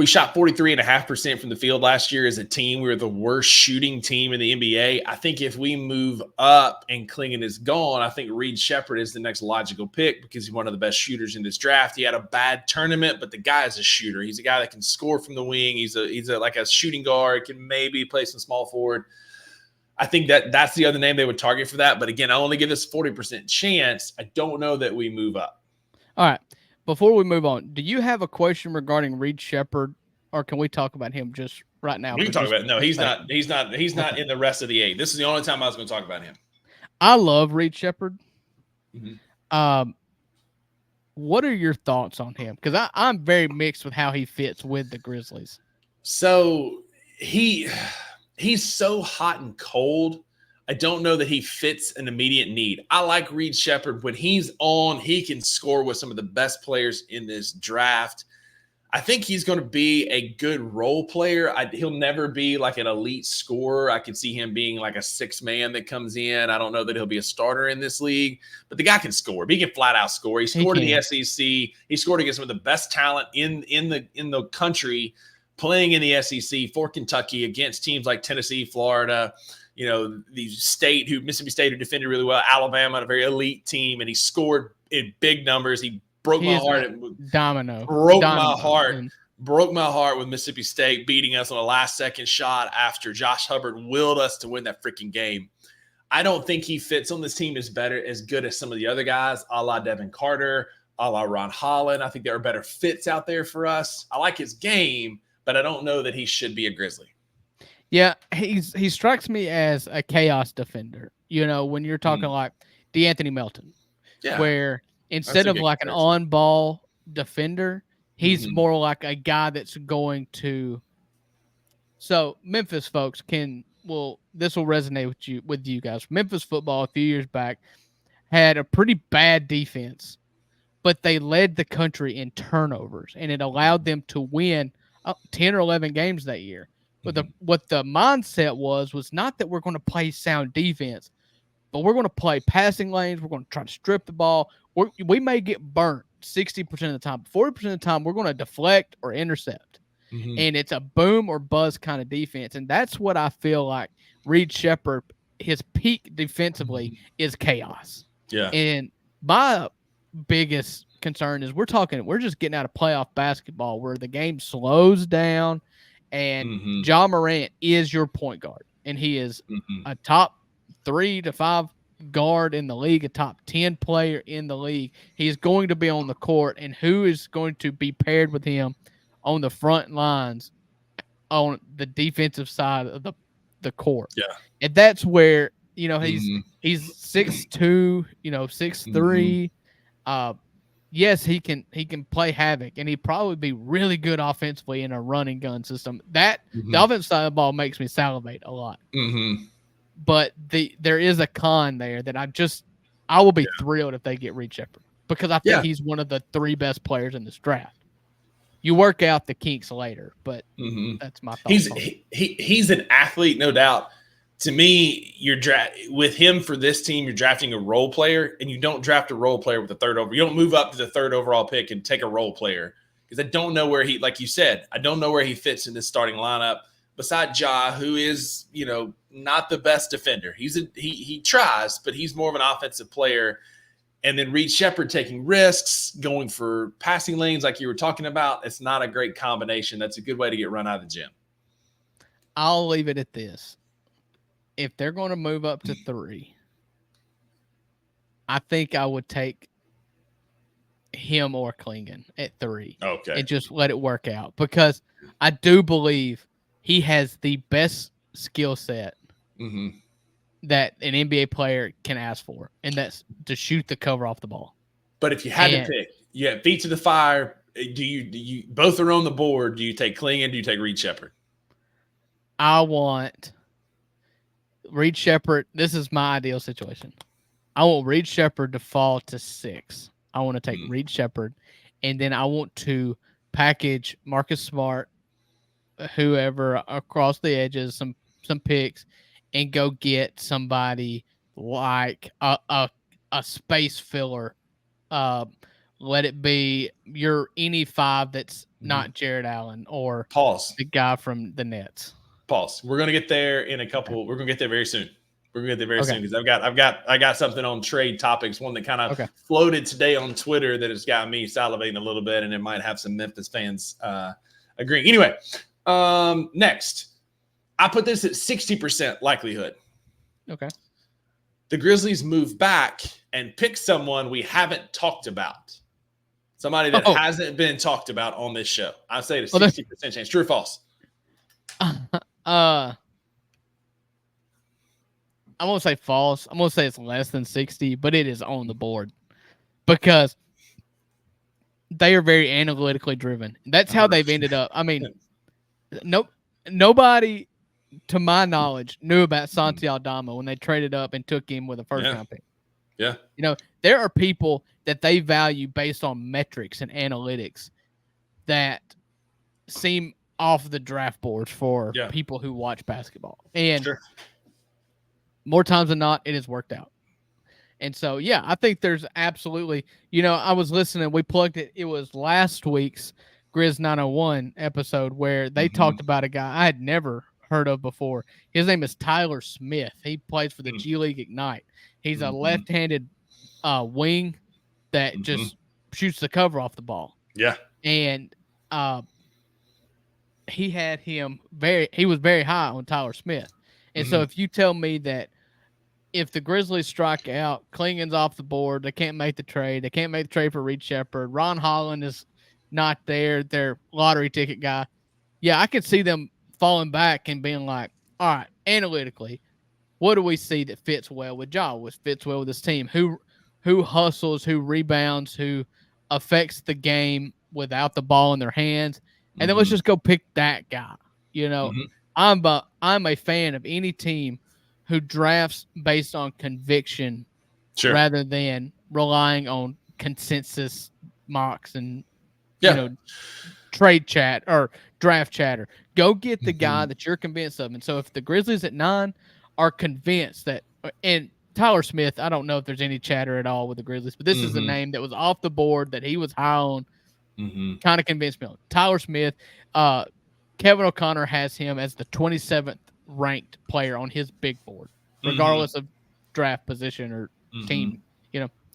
shot 43.5% from the field last year as a team. We were the worst shooting team in the NBA. I think if we move up and Klingon is gone, I think Reed Shepherd is the next logical pick, because he's one of the best shooters in this draft. He had a bad tournament, but the guy is a shooter. He's a guy that can score from the wing. He's like a shooting guard, can maybe play some small forward. I think that's the other name they would target for that. But again, I only give this 40% chance. I don't know that we move up. All right. Before we move on, do you have a question regarding Reed Shepherd, or can we talk about him just right now? We can talk about it. No, he's not. He's not in the rest of the 8. This is the only time I was going to talk about him. I love Reed Shepherd. What are your thoughts on him? Because I'm very mixed with how he fits with the Grizzlies. So he's so hot and cold. I don't know that he fits an immediate need. I like Reed Shepherd. When he's on, he can score with some of the best players in this draft. I think he's going to be a good role player. He'll never be like an elite scorer. I could see him being like a 6 man that comes in. I don't know that he'll be a starter in this league, but the guy can score. He can flat out score. He scored in the SEC. He scored against some of the best talent in the country, playing in the SEC for Kentucky against teams like Tennessee, Florida. Mississippi State, who defended really well, Alabama, a very elite team, and he scored in big numbers. He broke my heart. Broke my heart with Mississippi State beating us on a last-second shot after Josh Hubbard willed us to win that freaking game. I don't think he fits on this team as good as some of the other guys, a la Devin Carter, a la Ron Holland. I think there are better fits out there for us. I like his game, but I don't know that he should be a Grizzly. Yeah, he strikes me as a chaos defender. When you're talking like DeAnthony Melton, where instead of like an on-ball defender, he's more like a guy that's going to. So Memphis folks this will resonate with you guys. Memphis football a few years back had a pretty bad defense, but they led the country in turnovers, and it allowed them to win 10 or 11 games that year. But what the mindset was not that we're going to play sound defense, but we're going to play passing lanes. We're going to try to strip the ball. We may get burnt 60% of the time. 40% of the time, we're going to deflect or intercept. And it's a boom or buzz kind of defense. And that's what I feel like Reed Shepherd, his peak defensively is chaos. Yeah. And my biggest concern is we're just getting out of playoff basketball where the game slows down And Ja Morant is your point guard, and he is a top 3 to 5 guard in the league, a top 10 player in the league. He's going to be on the court, and who is going to be paired with him on the front lines on the defensive side of the court? Yeah. And that's where, he's 6'2", 6'3". Yes, he can play havoc, and he'd probably be really good offensively in a running gun system. The offensive side of the ball makes me salivate a lot. But there is a con there that I will be thrilled if they get Reed Sheppard, because I think he's one of the 3 best players in this draft. You work out the kinks later, but that's my thought. He's an athlete, no doubt. To me, with him for this team, you're drafting a role player, and you don't draft a role player with the 3rd overall. You don't move up to the 3rd overall pick and take a role player, because I don't know where like you said, I don't know where he fits in this starting lineup. Besides Ja, who is, not the best defender. He tries, but he's more of an offensive player. And then Reed Sheppard taking risks, going for passing lanes like you were talking about. It's not a great combination. That's a good way to get run out of the gym. I'll leave it at this. If they're going to move up to 3, I think I would take him or Klingon at 3. Okay. And just let it work out, because I do believe he has the best skill set that an NBA player can ask for, and that's to shoot the cover off the ball. But if you had to pick, feet to the fire, do you both are on the board? Do you take Klingon? Do you take Reed Sheppard? I want Reed Sheppard. This is my ideal situation. I want Reed Sheppard to fall to 6. I want to take Reed Sheppard, and then I want to package Marcus Smart, whoever across the edges, some picks, and go get somebody like a space filler. Let it be any 5 that's not Jared Allen or the guy from the Nets. Pause. We're gonna get there in a couple. We're gonna get there very soon. We're gonna get there very soon, because I got something on trade topics. One that kind of floated today on Twitter that has got me salivating a little bit, and it might have some Memphis fans agreeing. Anyway, next, I put this at 60% likelihood. Okay. The Grizzlies move back and pick someone we haven't talked about. Somebody that hasn't been talked about on this show. I say it's a 60% chance. True or false? I won't say false. I'm going to say it's less than 60, but it is on the board, because they are very analytically driven. That's how they've ended up. I mean, nobody, to my knowledge, knew about Santi Aldama when they traded up and took him with a first-round pick. Yeah. There are people that they value based on metrics and analytics that seem off the draft boards for people who watch basketball. And more times than not, it has worked out. And so, I think there's absolutely, I was listening, we plugged it. It was last week's Grizz 901 episode where they talked about a guy I had never heard of before. His name is Tyler Smith. He plays for the G League Ignite. He's a left-handed wing that just shoots the cover off the ball. Yeah. And he was very high on Tyler Smith. And so if you tell me that if the Grizzlies strike out, Klingon's off the board, they can't make the trade. They can't make the trade for Reed Sheppard. Ron Holland is not there, their lottery ticket guy. Yeah, I could see them falling back and being like, all right, analytically, what do we see that fits well with Ja? What fits well with this team? Who hustles, who rebounds, who affects the game without the ball in their hands? And then let's just go pick that guy. I'm a fan of any team who drafts based on conviction rather than relying on consensus mocks and trade chat or draft chatter. Go get the guy that you're convinced of. And so if the Grizzlies at 9 are convinced that, and Tyler Smith, I don't know if there's any chatter at all with the Grizzlies, but this is a name that was off the board that he was high on. Kind of convinced me on Tyler Smith. Kevin O'Connor has him as the 27th ranked player on his big board, regardless of draft position or team,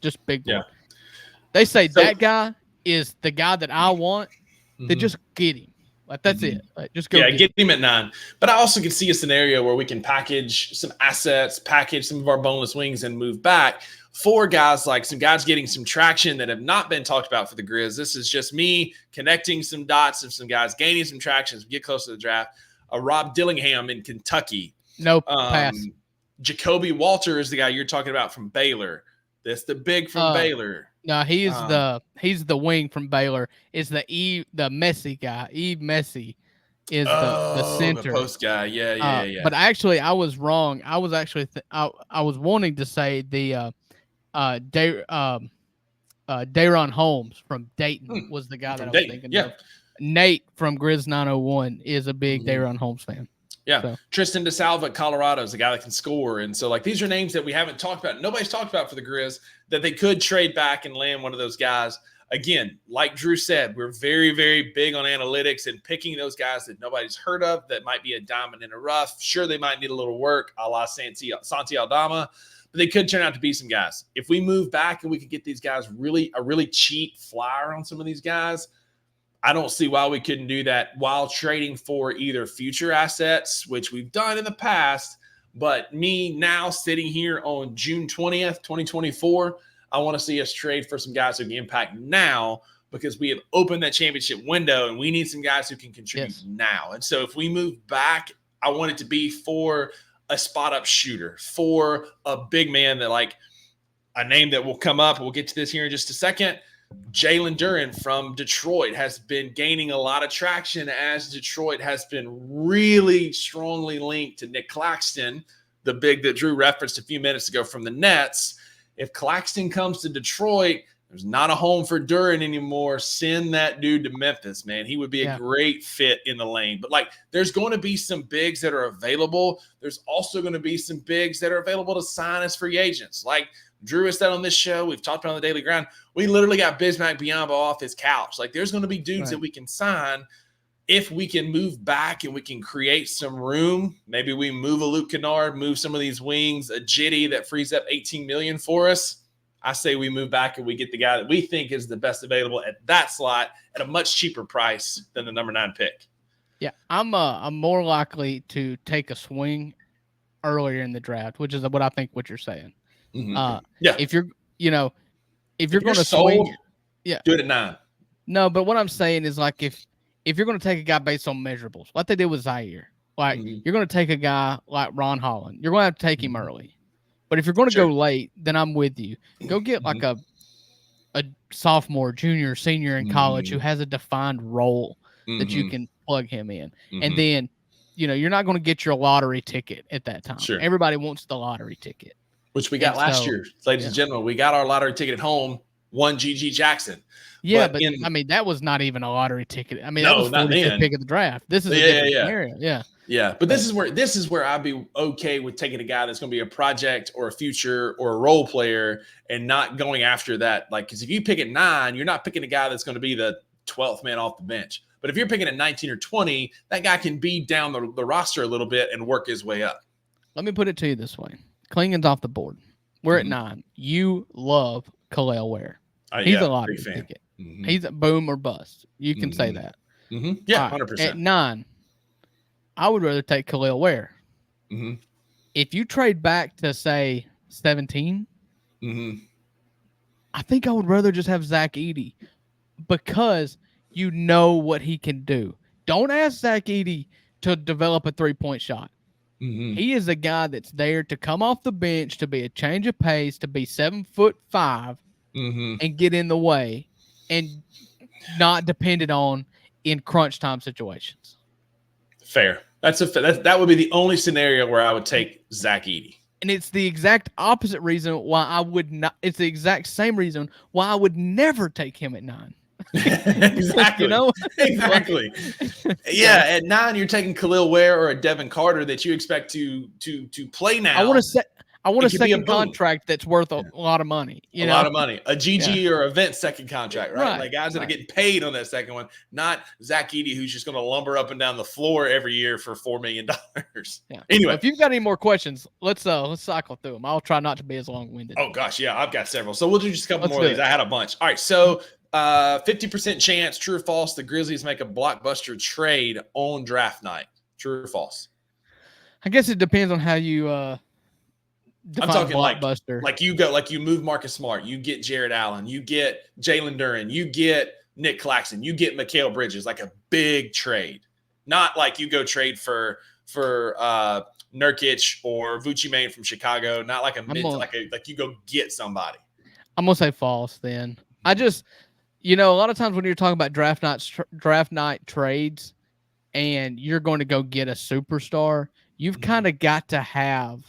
just big board. They say that guy is the guy that I want. They just get him. Like that's it. Like, just go. Get him at 9. But I also can see a scenario where we can package some assets, package some of our boneless wings, and move back for guys like some guys getting some traction that have not been talked about for the Grizz. This is just me connecting some dots of some guys gaining some traction as we get close to the draft. Rob Dillingham in Kentucky. Nope. Pass. Jacoby Walter is the guy you're talking about from Baylor. That's the big from Baylor. No, he's the wing from Baylor. It's the Messi guy. Eve Messi is the center, the post guy. Yeah. But actually, I was wrong. I was actually I was wanting to say the Daron Holmes from Dayton was the guy that I was thinking of. Nate from Grizz 901 is a big Daron Holmes fan. Yeah. So. Tristan DeSalva at Colorado is a guy that can score. And so, like, these are names that we haven't talked about. Nobody's talked about for the Grizz that they could trade back and land one of those guys. Again, like Drew said, we're very, very big on analytics and picking those guys that nobody's heard of that might be a diamond in the rough. Sure, they might need a little work, a la Santi Aldama, but they could turn out to be some guys. If we move back and we could get these guys a really cheap flyer on some of these guys, I don't see why we couldn't do that while trading for either future assets, which we've done in the past. But me now sitting here on June 20th, 2024, I want to see us trade for some guys who can impact now because we have opened that championship window and we need some guys who can contribute now. And so if we move back, I want it to be for a spot up shooter, for a big man that, like, a name that will come up. We'll get to this here in just a second. Jalen Duren from Detroit has been gaining a lot of traction as Detroit has been really strongly linked to Nick Claxton, the big that Drew referenced a few minutes ago from the Nets. If Claxton comes to Detroit, there's not a home for Duren anymore. Send that dude to Memphis, man. He would be a great fit in the lane. But, like, there's going to be some bigs that are available. There's also going to be some bigs that are available to sign as free agents. Like Drew has said on this show, we've talked about on the Daily Grind, we literally got Bismack Biyombo off his couch. Like, there's going to be dudes that we can sign if we can move back and we can create some room. Maybe we move a Luke Kennard, move some of these wings, a Jitty that frees up $18 million for us. I say we move back and we get the guy that we think is the best available at that slot at a much cheaper price than the number 9 pick. Yeah, I'm more likely to take a swing earlier in the draft, which is what I think what you're saying. If you're going to swing, do it at 9. No, but what I'm saying is, like, if you're going to take a guy based on measurables, like they did with Zaire, like you're going to take a guy like Ron Holland, you're going to have to take him early. But if you're going to go late, then I'm with you. Go get like a sophomore, junior, senior in college who has a defined role that you can plug him in, and then you're not going to get your lottery ticket at that time. Sure. Everybody wants the lottery ticket. Which we got last year, ladies and gentlemen. We got our lottery ticket at home, one GG Jackson. Yeah, but I mean, that was not even a lottery ticket. I mean, that was 45th pick of the draft. This is a different scenario. Yeah, but this is where I'd be okay with taking a guy that's going to be a project or a future or a role player and not going after that. Like, because if you pick at 9, you're not picking a guy that's going to be the 12th man off the bench. But if you're picking at 19 or 20, that guy can be down the roster a little bit and work his way up. Let me put it to you this way. Klingen's off the board. We're at 9. You love Khalil Ware. He's a lottery ticket. He's a boom or bust. You can say that. Yeah, 100%. At 9, I would rather take Khalil Ware. If you trade back to, say, 17, I think I would rather just have Zach Edey because you know what he can do. Don't ask Zach Edey to develop a three-point shot. He is a guy that's there to come off the bench, to be a change of pace, to be 7'5", and get in the way and not depended on in crunch time situations. Fair. That would be the only scenario where I would take Zach Edey. And it's the exact opposite reason why I would not. It's the exact same reason why I would never take him at 9. Exactly. Exactly. Yeah, at 9 you're taking Khalil Ware or a Devin Carter that you expect to play now. I want a second contract that's worth a lot of money. A lot of money. A GG or a Vince second contract, right? Like guys that are getting paid on that second one, not Zach Edey, who's just going to lumber up and down the floor every year for $4 million. Yeah. Anyway, if you've got any more questions, let's cycle through them. I'll try not to be as long-winded. Oh gosh, yeah, I've got several. So we'll do just a couple more of these. I had a bunch. All right, so 50% chance, true or false, the Grizzlies make a blockbuster trade on draft night. True or false? I guess it depends on how you define I'm talking blockbuster. like you move Marcus Smart, you get Jared Allen, you get Jalen Duren, you get Nick Claxton, you get Mikal Bridges, like a big trade. Not like you go trade for Nurkic or Vucci Main from Chicago. Not like like you go get somebody. I'm gonna say false. Then I just, a lot of times when you're talking about draft night trades, and you're going to go get a superstar, you've kind of got to have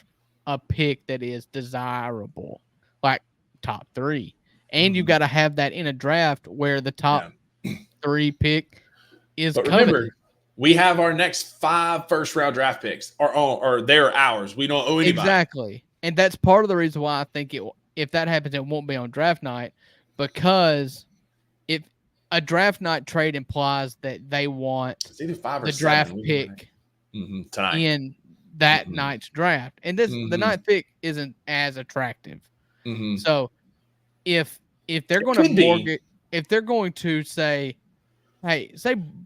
a pick that is desirable, like top 3, and you've got to have that in a draft where the top 3 pick is coveted. Remember, we have our next 5 first-round draft picks, or they're ours. We don't owe anybody. Exactly, and that's part of the reason why I think if that happens, it won't be on draft night, because if a draft night trade implies that they want the draft pick tonight in that night's draft, and the ninth pick isn't as attractive. So if they're going to mortgage, if they're going to say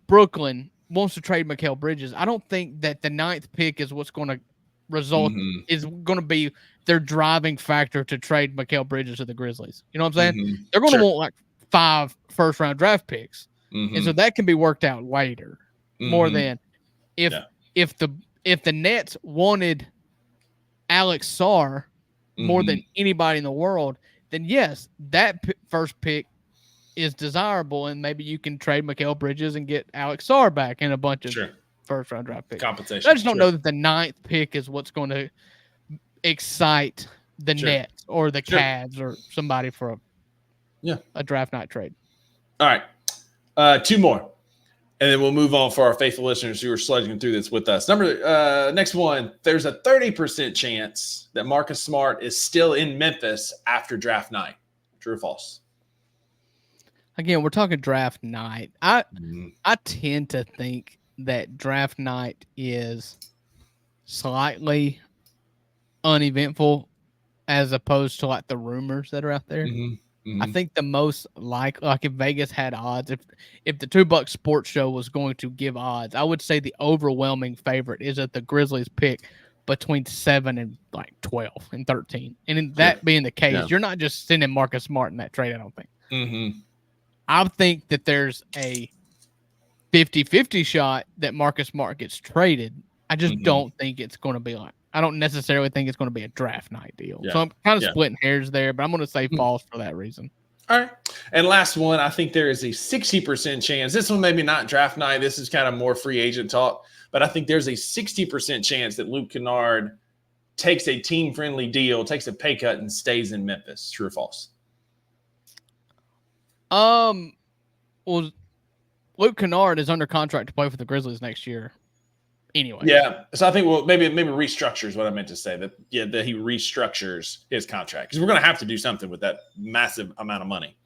Brooklyn wants to trade Mikal Bridges, I don't think that the 9th pick is what's going to result is going to be their driving factor to trade Mikal Bridges to the Grizzlies. You know what I'm saying? They're going to want like 5 first-round draft picks, and so that can be worked out later. More than if the Nets wanted Alex Sarr more than anybody in the world, then yes, that first pick is desirable, and maybe you can trade Mikal Bridges and get Alex Sarr back in a bunch of first-round draft picks. Compensation. I just don't know that the 9th pick is what's going to excite the Nets or the Cavs or somebody for a draft night trade. All right. 2 more, and then we'll move on for our faithful listeners who are sledging through this with us. Next one, there's a 30% chance that Marcus Smart is still in Memphis after draft night. True or false? Again, we're talking draft night. I tend to think that draft night is slightly uneventful as opposed to like the rumors that are out there. I think the most like if Vegas had odds, if the $2 Sports Show was going to give odds, I would say the overwhelming favorite is that the Grizzlies pick between 7 and like 12 and 13. And in that being the case, you're not just sending Marcus Smart in that trade, I don't think. I think that there's a 50-50 shot that Marcus Smart gets traded. I just don't think it's going to be like, I don't necessarily think it's going to be a draft night deal. So I'm kind of splitting hairs there, but I'm going to say false for that reason. All right. And last one, I think there is a 60% chance. This one maybe not draft night. This is kind of more free agent talk. But I think there's a 60% chance that Luke Kennard takes a team-friendly deal, takes a pay cut, and stays in Memphis. True or false? Well, Luke Kennard is under contract to play for the Grizzlies next year. Anyway. Yeah. So I think maybe restructure is what I meant to say. That he restructures his contract, because we're going to have to do something with that massive amount of money.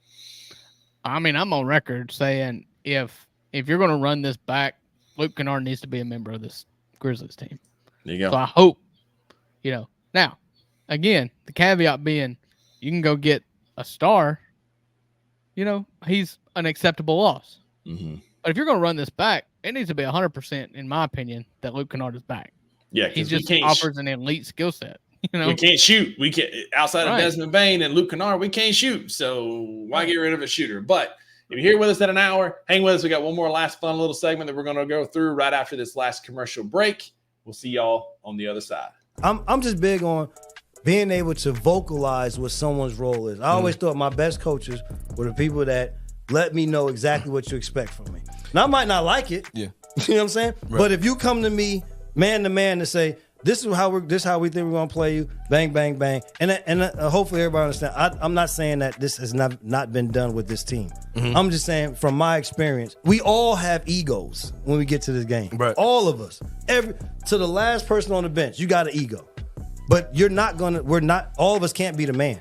I mean, I'm on record saying if you're going to run this back, Luke Kennard needs to be a member of this Grizzlies team. There you go. So I hope, now, again, the caveat being you can go get a star, he's an acceptable loss. But if you're going to run this back, it needs to be 100%, in my opinion, that Luke Kennard is back. Yeah, he just offers an elite skill set. We can't shoot. We can't outside of Desmond Bane and Luke Kennard. We can't shoot. So why get rid of a shooter? But if you're here with us at an hour, hang with us. We got one more last fun little segment that we're going to go through right after this last commercial break. We'll see y'all on the other side. I'm just big on being able to vocalize what someone's role is. I always thought my best coaches were the people that let me know exactly what you expect from me. Now, I might not like it. Yeah. You know what I'm saying? Right. But if you come to me man to man to say, this is how we think we're going to play you, bang, bang, bang. And hopefully everybody understands. I'm not saying that this has not been done with this team. I'm just saying from my experience, we all have egos when we get to this game. Right. All of us. To the last person on the bench, you got an ego. But all of us can't be the man.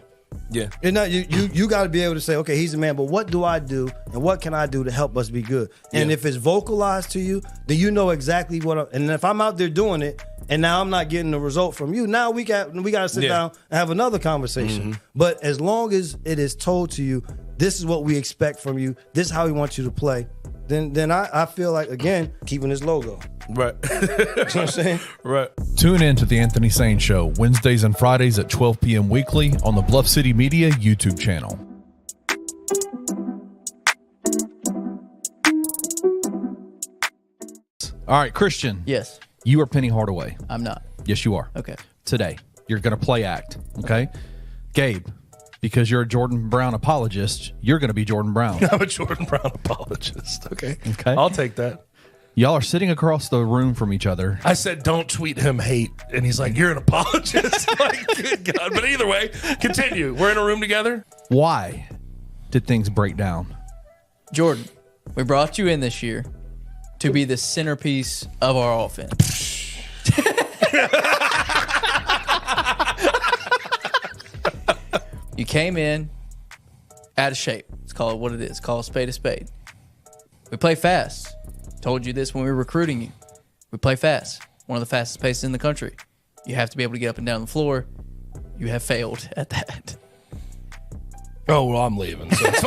Yeah. You got to be able to say, okay, he's the man, but what do I do and what can I do to help us be good? And if it's vocalized to you, then you know exactly and if I'm out there doing it and now I'm not getting the result from you. Now we got to sit down and have another conversation. But as long as it is told to you, this is what we expect from you, this is how we want you to play, then I feel like, again, keeping his logo. Right. You know what I'm saying? Right. Tune in to The Anthony Sane Show, Wednesdays and Fridays at 12 p.m. weekly on the Bluff City Media YouTube channel. All right, Christian. Yes. You are Penny Hardaway. I'm not. Yes, you are. Okay. Today, you're going to play act, okay? Gabe, because you're a Jordan Brown apologist, you're going to be Jordan Brown. I'm a Jordan Brown apologist. Okay. Okay. I'll take that. Y'all are sitting across the room from each other. I said, don't tweet him hate. And he's like, you're an apologist. Like, good God. But either way, continue. We're in a room together. Why did things break down? Jordan, we brought you in this year to be the centerpiece of our offense. You came in out of shape. Let's call it what it is. Call a spade a spade. We play fast. Told you this when we were recruiting you. We play fast. One of the fastest paces in the country. You have to be able to get up and down the floor. You have failed at that. Oh, well, I'm leaving. So it's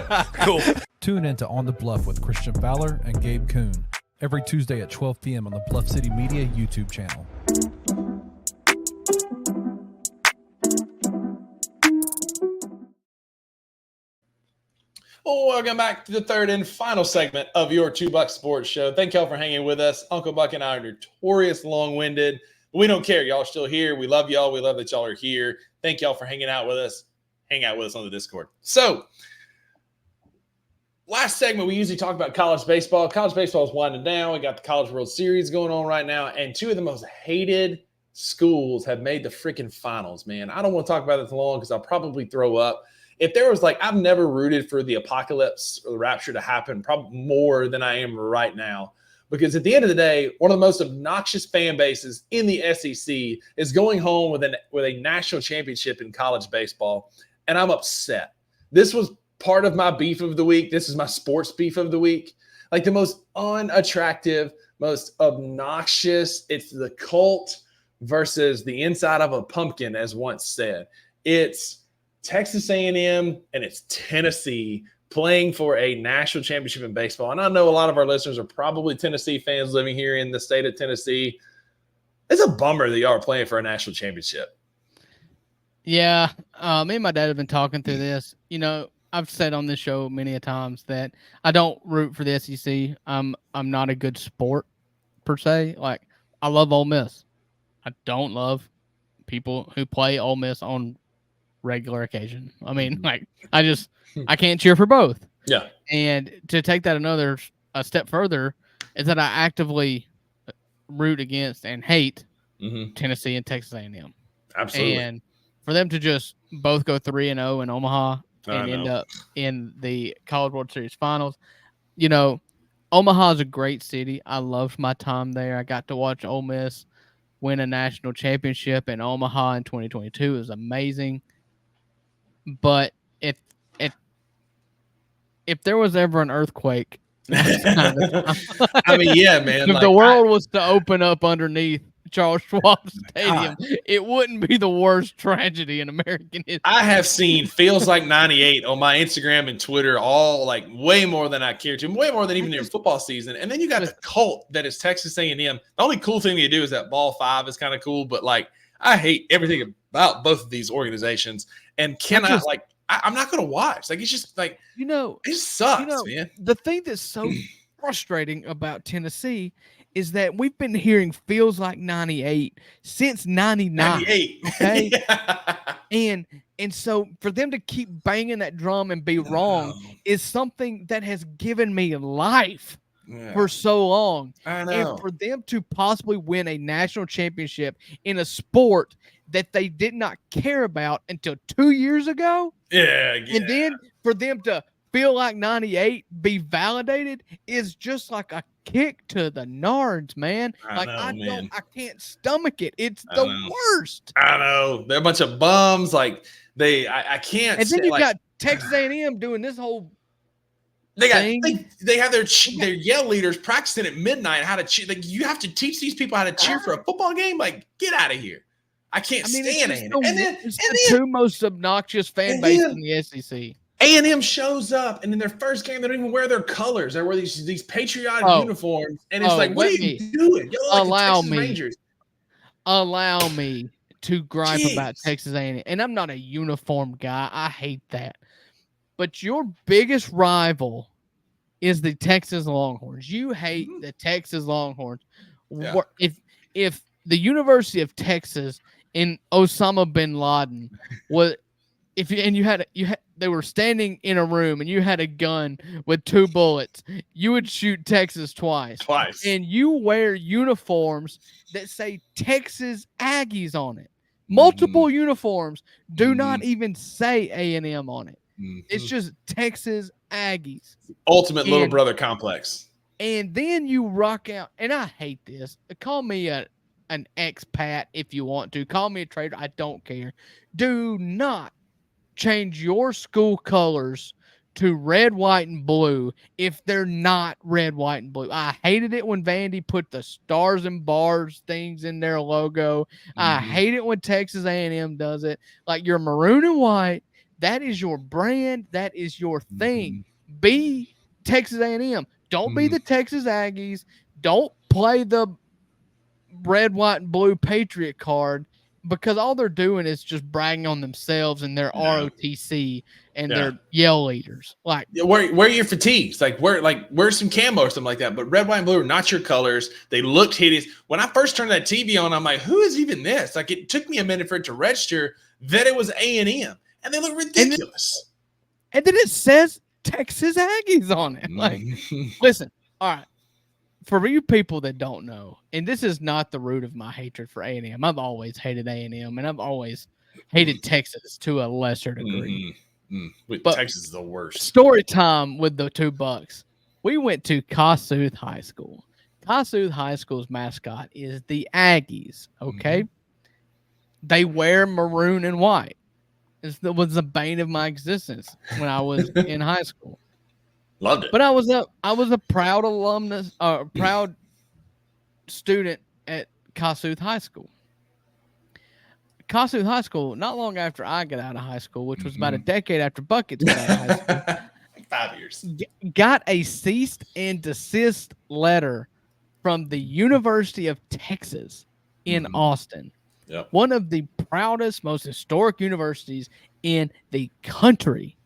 fine. Cool. Tune in to On the Bluff with Christian Fowler and Gabe Kuhn every Tuesday at 12 p.m. on the Bluff City Media YouTube channel. Oh, welcome back to the third and final segment of your $2 Sports Show. Thank y'all for hanging with us. Uncle Buck and I are notorious long-winded, but we don't care. Y'all are still here. We love y'all. We love that y'all are here. Thank y'all for hanging out with us. Hang out with us on the Discord. So, last segment, we usually talk about college baseball. College baseball is winding down. We got the College World Series going on right now, and two of the most hated schools have made the freaking finals, man. I don't want to talk about it long because I'll probably throw up. If there was I've never rooted for the apocalypse or the rapture to happen probably more than I am right now. Because at the end of the day, one of the most obnoxious fan bases in the SEC is going home with a national championship in college baseball. And I'm upset. This was part of my beef of the week. This is my sports beef of the week. Like the most unattractive, most obnoxious. It's the cult versus the inside of a pumpkin, as once said. It's Texas A&M and it's Tennessee playing for a national championship in baseball. And I know a lot of our listeners are probably Tennessee fans living here in the state of Tennessee. It's a bummer that y'all are playing for a national championship. Yeah. Me and my dad have been talking through this. You know, I've said on this show many a times that I don't root for the SEC. I'm not a good sport per se. Like, I love Ole Miss. I don't love people who play Ole Miss on regular occasion. I mean, I can't cheer for both. Yeah. And to take that a step further is that I actively root against and hate Tennessee and Texas A&M. Absolutely. And for them to just both go 3-0 in Omaha and end up in the College World Series finals, you know, Omaha is a great city. I loved my time there. I got to watch Ole Miss win a national championship in Omaha in 2022. It was amazing. But if there was ever an earthquake, I mean, yeah, man. If the world was to open up underneath Charles Schwab Stadium, it wouldn't be the worst tragedy in American history. I have seen Feels Like 98 on my Instagram and Twitter, all way more than I care to, way more than even their football season. And then you got the cult that is Texas A&M. The only cool thing they do is that Ball 5 is kind of cool, but I hate everything about both of these organizations and cannot I'm not going to watch. It's just it just sucks, man. The thing that's so frustrating about Tennessee is that we've been hearing Feels Like 98 since 99. 98. Okay. Yeah. And so for them to keep banging that drum and be wrong is something that has given me life for so long. I know. And for them to possibly win a national championship in a sport that they did not care about until 2 years ago. Yeah. And then for them to feel like 98 be validated is just like a kick to the nards, man. I can't stomach it. It's the worst. I know. They're a bunch of bums. I can't. And then you got Texas A&M doing this whole They have their yell leaders practicing at midnight how to cheer. Like, you have to teach these people how to cheer for a football game. Like, get out of here! I can't stand it. And then the two most obnoxious fan base in the SEC. A&M shows up, and in their first game, they don't even wear their colors. They wear these patriotic uniforms, and it's like, what are you doing? Allow me to gripe about Texas A&M, and I'm not a uniform guy. I hate that. But your biggest rival is the Texas Longhorns. You hate the Texas Longhorns. Yeah. If the University of Texas and Osama bin Laden was, they were standing in a room and you had a gun with 2 bullets, you would shoot Texas twice. And you wear uniforms that say Texas Aggies on it. Multiple uniforms do not even say A&M on it. It's just Texas Aggies. Ultimate little brother complex. And then you rock out, and I hate this. Call me an expat if you want to. Call me a traitor. I don't care. Do not change your school colors to red, white, and blue if they're not red, white, and blue. I hated it when Vandy put the stars and bars things in their logo. I hate it when Texas A&M does it. Like, you're maroon and white. That is your brand. That is your thing. Be Texas A&M. Don't be the Texas Aggies. Don't play the red, white, and blue Patriot card, because all they're doing is just bragging on themselves and their ROTC and their yell leaders. Like, wear your fatigues. Like, wear some camo or something like that. But red, white, and blue are not your colors. They looked hideous. When I first turned that TV on, I'm like, who is even this? Like, it took me a minute for it to register that it was A&M. And they look ridiculous. And then it says Texas Aggies on it. Like, listen, all right. For you people that don't know, and this is not the root of my hatred for A&M. I've always hated A&M, and I've always hated Texas to a lesser degree. But Texas is the worst. Story time with the 2 Bucks. We went to Kossuth High School. Kossuth High School's mascot is the Aggies, okay? They wear maroon and white. It was the bane of my existence when I was in high school. Loved it. But I was a proud alumnus, proud student at Kossuth High School. Kossuth High School, not long after I got out of high school, which was about a decade after Buckets got out of high school, 5 years, got a cease and desist letter from the University of Texas in Austin. Yep. One of the proudest, most historic universities in the country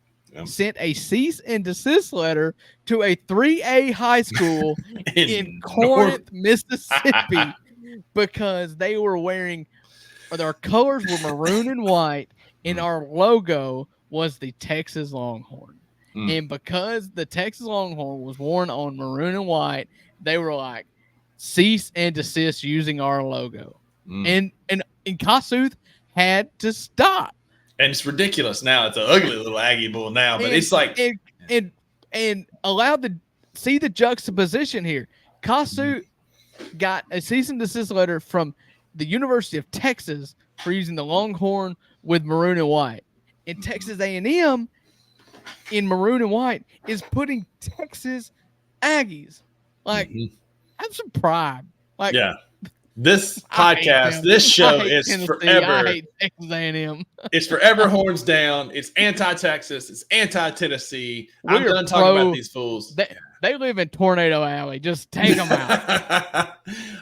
sent a cease and desist letter to a 3A high school in Corinth, Mississippi, because they were wearing, or their colors were maroon and white, and our logo was the Texas Longhorn. And because the Texas Longhorn was worn on maroon and white, they were like, cease and desist using our logo. And Kossuth had to stop. And it's ridiculous now. It's an ugly little Aggie bull now, but it's like and allowed to see the juxtaposition here. Kossuth got a cease and desist letter from the University of Texas for using the Longhorn with maroon and white. And Texas A&M in maroon and white is putting Texas Aggies. Like, have some pride. Like, yeah. This podcast, this show is forever. I hate Texas A&M. It's forever horns down. It's anti-Texas. It's anti-Tennessee. I'm done talking about these fools. They live in Tornado Alley. Just take them out.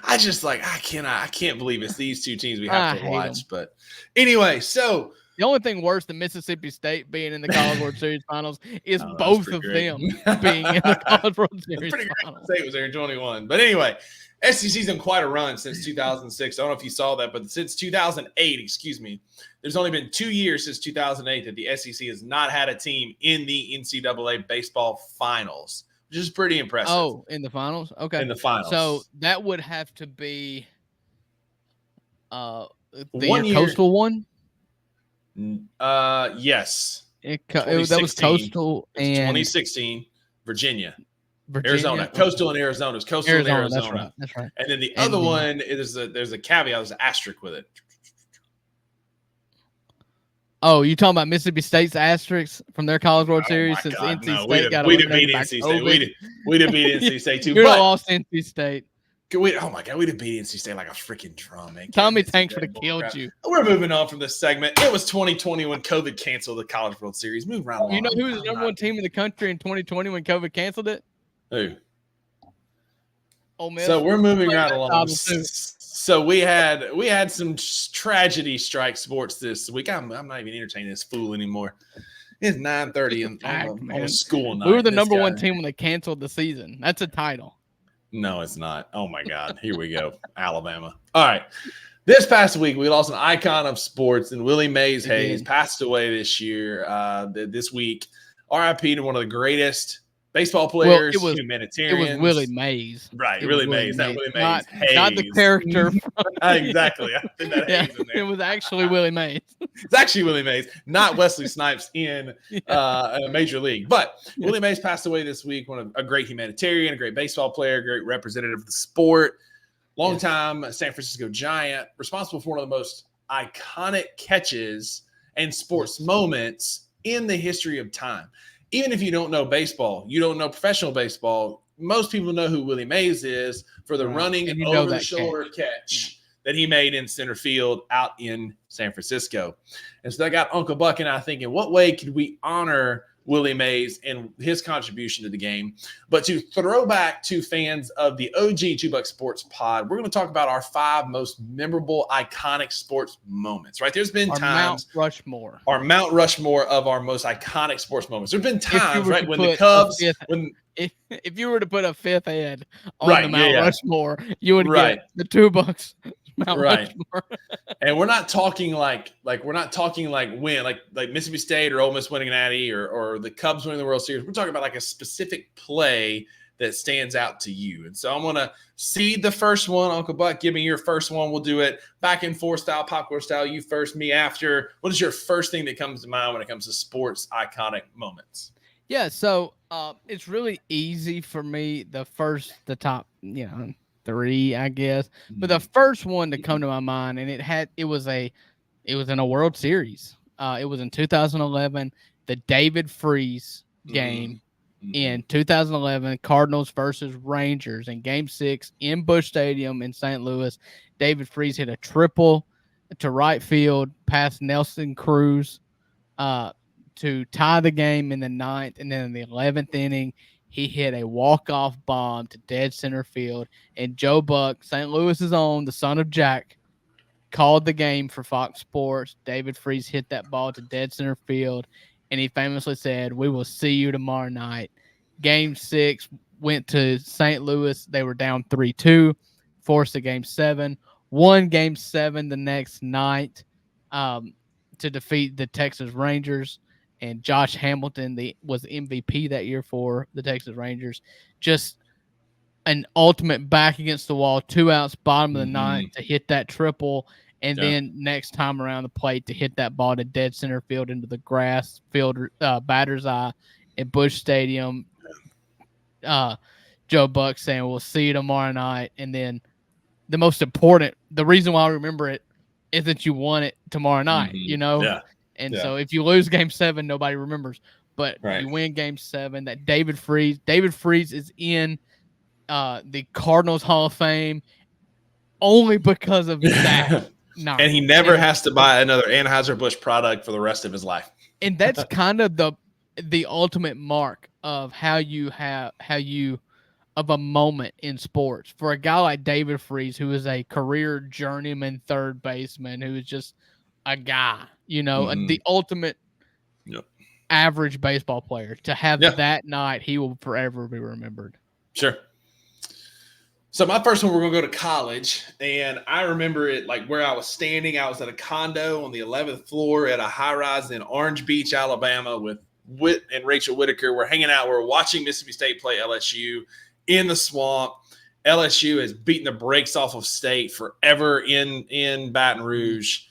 I can't believe it's these 2 teams we have to watch. But anyway, so the only thing worse than Mississippi State being in the College World Series Finals is both of them being in the College World Series Finals. State was there in 21. But anyway, SEC's in quite a run since 2006. I don't know if you saw that, but since 2008, there's only been 2 years since 2008 that the SEC has not had a team in the NCAA baseball finals, which is pretty impressive. Oh, in the finals? Okay. In the finals. So that would have to be the Coastal one? Yes. That was Coastal and 2016, Virginia. Arizona, Coastal and Arizona. It's Coastal and Arizona. That's right. And then the other one is there's a caveat, there's an asterisk with it. Oh, you talking about Mississippi State's asterisks from their College World Series since God, NC no. State got We'd have beat eliminated by NC State. COVID? We'd have beat NC State too. You'd have But lost NC State. oh my God, we'd have beat NC State like a freaking drum, man. Tommy Tanks would have killed you. We're moving on from this segment. It was 2020 when COVID canceled the College World Series. Move around. You know who was the number one team in the country in 2020 when COVID canceled it? Who? Ole Miss. So we're moving right Title along. too. So we had some tragedy strike sports this week. I'm not even entertaining this fool anymore. It's 9:30 on a school night. We were the This number guy- one team when they canceled the season. That's a title. No, it's not. Oh my God. Here we go. Alabama. All right. This past week, we lost an icon of sports, and Willie Mays Hayes passed away this year, this week. RIP to one of the greatest baseball players, humanitarians. It was Willie Mays. Right, Willie Mays. Not Willie Mays. Not the character. Exactly. I think that Hayes in there. It was actually Willie Mays. It's actually Willie Mays, not Wesley Snipes in Major League. But Willie Mays passed away this week. A great humanitarian, a great baseball player, great representative of the sport. Long-time San Francisco Giant, responsible for one of the most iconic catches and sports moments in the history of time. Even if you don't know baseball, you don't know professional baseball, most people know who Willie Mays is for the running over-the-shoulder catch that he made in center field out in San Francisco. And so that got Uncle Buck and I thinking, what way could we honor Willie Mays and his contribution to the game? But to throw back to fans of the OG 2 Buck Sports Pod, we're going to talk about our 5 most memorable, iconic sports moments, right? There's been times. Our Mount Rushmore of our most iconic sports moments. There's been times, right, when the Cubs. If you were to put a fifth head on the Mount Rushmore, you would get the 2 Bucks. Mount Rushmore. And we're not talking like win, like Mississippi State or Ole Miss winning an Natty or the Cubs winning the World Series. We're talking about like a specific play that stands out to you. And so I'm going to seed the first one. Uncle Buck, give me your first one. We'll do it back and forth style, popcorn style. You first, me after. What is your first thing that comes to mind when it comes to sports iconic moments? Yeah, so it's really easy for me. The top, 3, I guess. But the first one to come to my mind, and it was in a World Series. It was in 2011, the David Freese game in 2011, Cardinals versus Rangers in Game 6 in Busch Stadium in St. Louis. David Freese hit a triple to right field past Nelson Cruz to tie the game in the 9th, and then in the 11th inning, he hit a walk-off bomb to dead center field, and Joe Buck, St. Louis's own, the son of Jack, called the game for Fox Sports. David Freese hit that ball to dead center field, and he famously said, "We will see you tomorrow night." Game 6 went to St. Louis. They were down 3-2, forced a Game 7, won Game 7 the next night to defeat the Texas Rangers. And Josh Hamilton was MVP that year for the Texas Rangers. Just an ultimate back against the wall, 2 outs, bottom of the 9th to hit that triple. And then next time around the plate to hit that ball to dead center field into the grass field batter's eye at Busch Stadium. Joe Buck saying, "We'll see you tomorrow night." And then the most important, the reason why I remember it is that you won it tomorrow night, Yeah. And so if you lose Game 7, nobody remembers. But you win Game 7. That David Freese is in the Cardinals Hall of Fame only because of that. And he never has to buy another Anheuser-Busch product for the rest of his life. And that's kind of the ultimate mark of how you of a moment in sports. For a guy like David Freese, who is a career journeyman third baseman, who is just a guy, and the ultimate average baseball player, to have that night, he will forever be remembered. Sure. So my first one, we're going to go to college, and I remember it like where I was standing. I was at a condo on the 11th floor at a high-rise in Orange Beach, Alabama, with Whit and Rachel Whitaker. We're hanging out. We're watching Mississippi State play LSU in the swamp. LSU has beaten the brakes off of State forever in Baton Rouge.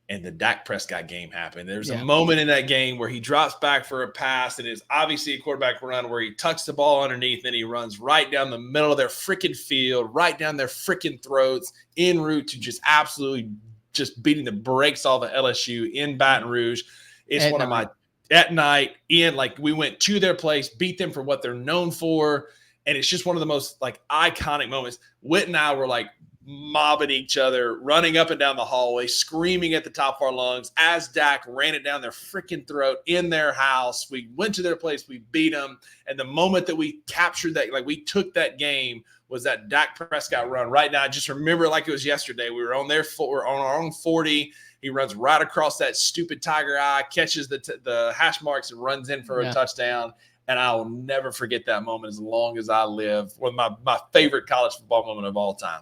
And the Dak Prescott game happened. There's a moment in that game where he drops back for a pass, and it's obviously a quarterback run where he tucks the ball underneath, and he runs right down the middle of their freaking field, right down their freaking throats, en route to just absolutely just beating the brakes off of LSU in Baton Rouge. It's one of my at night in, like, we went to their place, beat them for what they're known for. And it's just one of the most like iconic moments. Whit and I were like mobbing each other, running up and down the hallway, screaming at the top of our lungs as Dak ran it down their freaking throat in their house. We went to their place, we beat them. And the moment that we captured that, like we took that game, was that Dak Prescott run. Right now, I just remember it like it was yesterday. We were on our own 40. He runs right across that stupid tiger eye, catches the hash marks, and runs in for a touchdown. And I will never forget that moment as long as I live. One of my favorite college football moment of all time.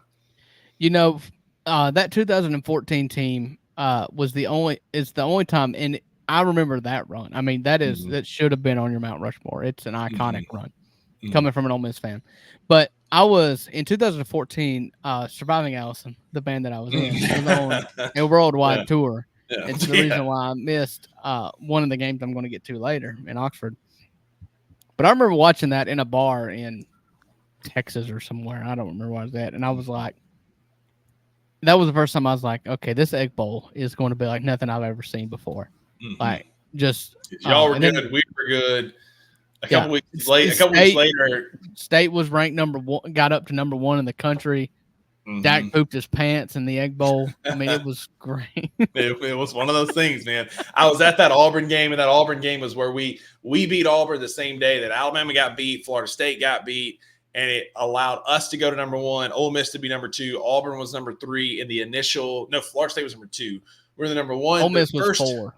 You know, that 2014 team is the only time, and I remember that run. I mean, that should have been on your Mount Rushmore. It's an iconic run coming from an Ole Miss fan. But I was in 2014, Surviving Allison, the band that I was in, was on a worldwide tour. Yeah. It's the reason why I missed one of the games I'm going to get to later in Oxford. But I remember watching that in a bar in Texas or somewhere. I don't remember where I was at. And I was like, that was the first time I was like, okay, this Egg Bowl is going to be like nothing I've ever seen before. Like, just y'all were good. We were good. A couple weeks later, State was ranked number 1, got up to number 1 in the country. Dak pooped his pants in the Egg Bowl. I mean, it was great. It was one of those things, man. I was at that Auburn game, and that Auburn game was where we beat Auburn the same day that Alabama got beat, Florida State got beat, and it allowed us to go to number 1, Ole Miss to be number 2, Auburn was number 3 in the initial. No, Florida State was number 2. We're the number 1. Ole Miss was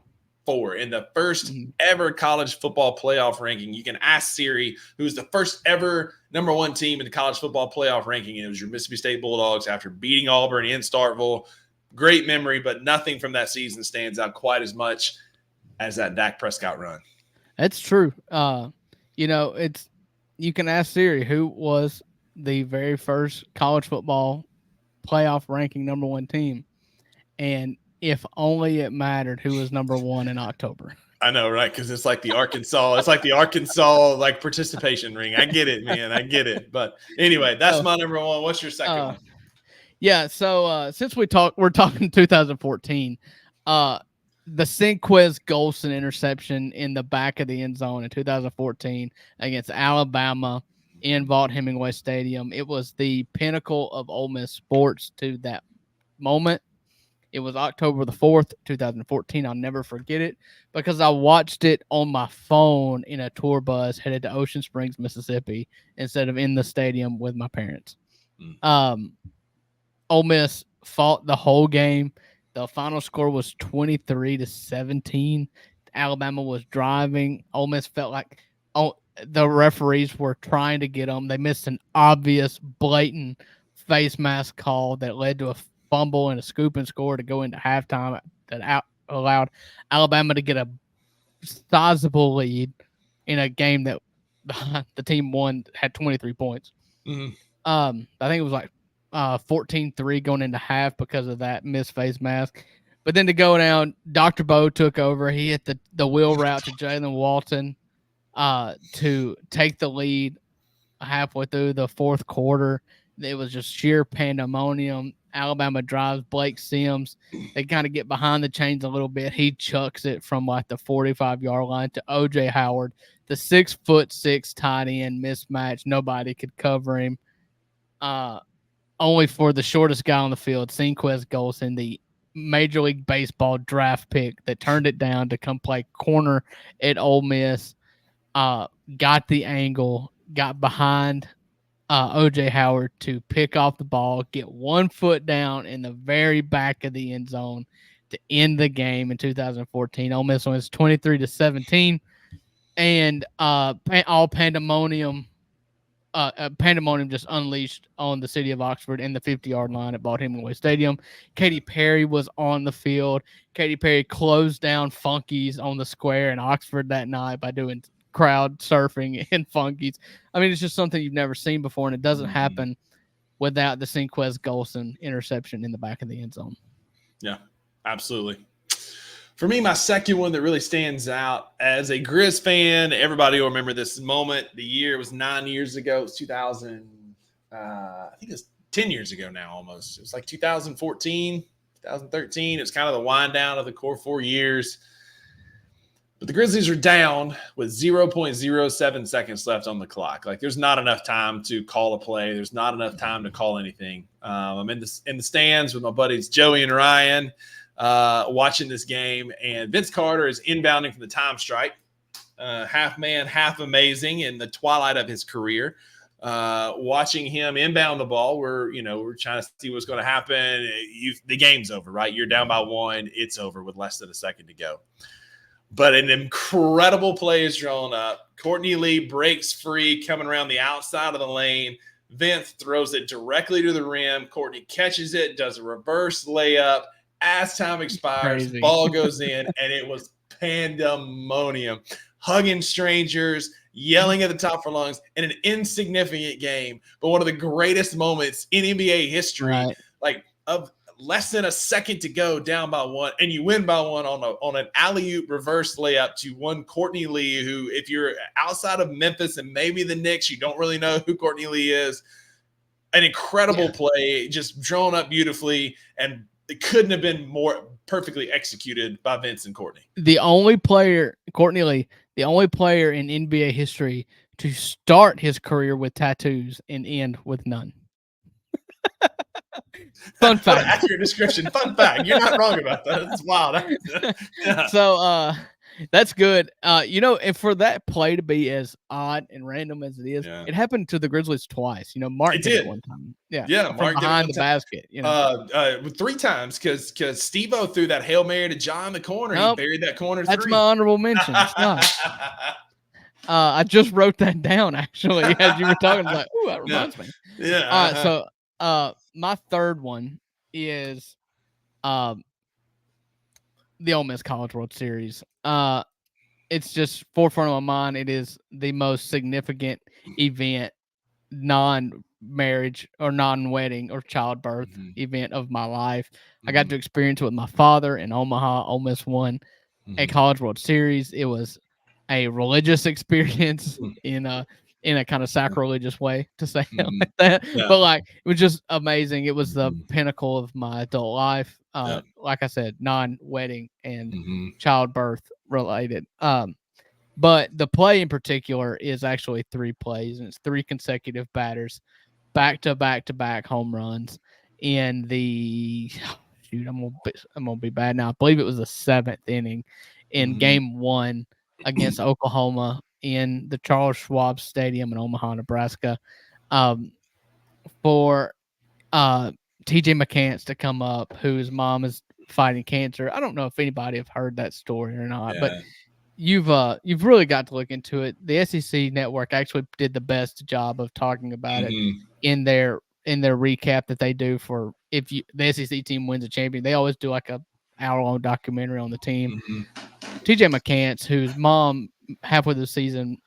4 in the first ever college football playoff ranking. You can ask Siri, who's the first ever number 1 team in the college football playoff ranking. And it was your Mississippi State Bulldogs after beating Auburn in Starkville. Great memory, but nothing from that season stands out quite as much as that Dak Prescott run. That's true. You know, you can ask Siri who was the very first college football playoff ranking number 1 team. And if only it mattered who was number 1 in October. I know, right? Because it's like the Arkansas, like participation ring. I get it, man. I get it. But anyway, that's my number 1. What's your second one? Yeah. So since we're talking 2014, the Sinquez Golson interception in the back of the end zone in 2014 against Alabama in Vaught Hemingway Stadium. It was the pinnacle of Ole Miss sports to that moment. It was October the 4th, 2014. I'll never forget it because I watched it on my phone in a tour bus headed to Ocean Springs, Mississippi, instead of in the stadium with my parents. Ole Miss fought the whole game. The final score was 23-17. Alabama was driving. Ole Miss felt like the referees were trying to get them. They missed an obvious, blatant face mask call that led to a fumble and a scoop and score to go into halftime that allowed Alabama to get a sizable lead in a game that the team won, had 23 points. I think it was like 14-3 going into half because of that missed face mask. But then to go down, Dr. Bo took over. He hit the wheel route to Jalen Walton to take the lead halfway through the fourth quarter. It was just sheer pandemonium. Alabama drives Blake Sims. They kind of get behind the chains a little bit. He chucks it from like the 45-yard line to O.J. Howard, the 6'6" tight end mismatch. Nobody could cover him. Only for the shortest guy on the field, Sinquez Golson, the Major League Baseball draft pick that turned it down to come play corner at Ole Miss, got the angle, got behind O.J. Howard to pick off the ball, get 1 foot down in the very back of the end zone to end the game in 2014. Ole Miss wins 23-17, and all pandemonium just unleashed on the city of Oxford in the 50-yard line at Vaught Hemingway Stadium. Katy Perry was on the field. Katy Perry closed down Funkies on the square in Oxford that night by doing crowd surfing in Funkies. I mean, it's just something you've never seen before, and it doesn't happen without the Sinquez Golson interception in the back of the end zone. Yeah, absolutely. For me, my second one that really stands out as a Grizz fan, everybody will remember this moment. The year was 9 years ago. It was 2000. I think it's 10 years ago now almost. It was like 2014, 2013. It was kind of the wind down of the core 4 years. But the Grizzlies are down with 0.07 seconds left on the clock. Like, there's not enough time to call a play. There's not enough time to call anything. I'm in the stands with my buddies Joey and Ryan watching this game, and Vince Carter is inbounding from the time strike. Half man, half amazing in the twilight of his career. Watching him inbound the ball, we're trying to see what's going to happen. The game's over, right? You're down by 1. It's over with less than a second to go. But an incredible play is drawn up. Courtney Lee breaks free, coming around the outside of the lane. Vince throws it directly to the rim. Courtney catches it, does a reverse layup. As time expires, the ball goes in, and it was pandemonium. Hugging strangers, yelling at the top of our lungs in an insignificant game, but one of the greatest moments in NBA history. Right. Like, of less than a second to go, down by 1, and you win by 1 on an alley-oop reverse layup to one Courtney Lee, who, if you're outside of Memphis and maybe the Knicks, you don't really know who Courtney Lee is. An incredible play, just drawn up beautifully, and it couldn't have been more perfectly executed by Vince and Courtney. The only player, Courtney Lee, the only player in NBA history to start his career with tattoos and end with none. Fun fact. What an accurate description. Fun fact. You're not wrong about that. It's wild. Yeah. So that's good. And for that play to be as odd and random as it is, it happened to the Grizzlies twice. Mark did it one time. Yeah, Mark behind the basket. 3 times because Steve-O threw that Hail Mary to John in the corner. He buried that corner. That's my honorable mention. I just wrote that down actually as you were talking. Like, ooh, that reminds me. Yeah. All right, so my third one is the Ole Miss College World Series. It's just forefront of my mind. It is the most significant event, non-marriage or non-wedding or childbirth event of my life. I got to experience it with my father in Omaha. Ole Miss won a College World Series. It was a religious experience in a kind of sacrilegious way to say it like that. Yeah. But like, it was just amazing. It was the pinnacle of my adult life. Like I said, non-wedding and childbirth related. But the play in particular is actually 3 plays, and it's 3 consecutive batters, back-to-back home runs in the I'm gonna be bad now. I believe it was the 7th inning in Game 1 against Oklahoma in the Charles Schwab Stadium in Omaha, Nebraska, for TJ McCants to come up, whose mom is fighting cancer. I don't know if anybody have heard that story or not, but you've really got to look into it. The SEC network actually did the best job of talking about it in their recap that they do for the SEC team wins a champion. They always do like a hour-long documentary on the team. TJ McCants, whose mom halfway through the season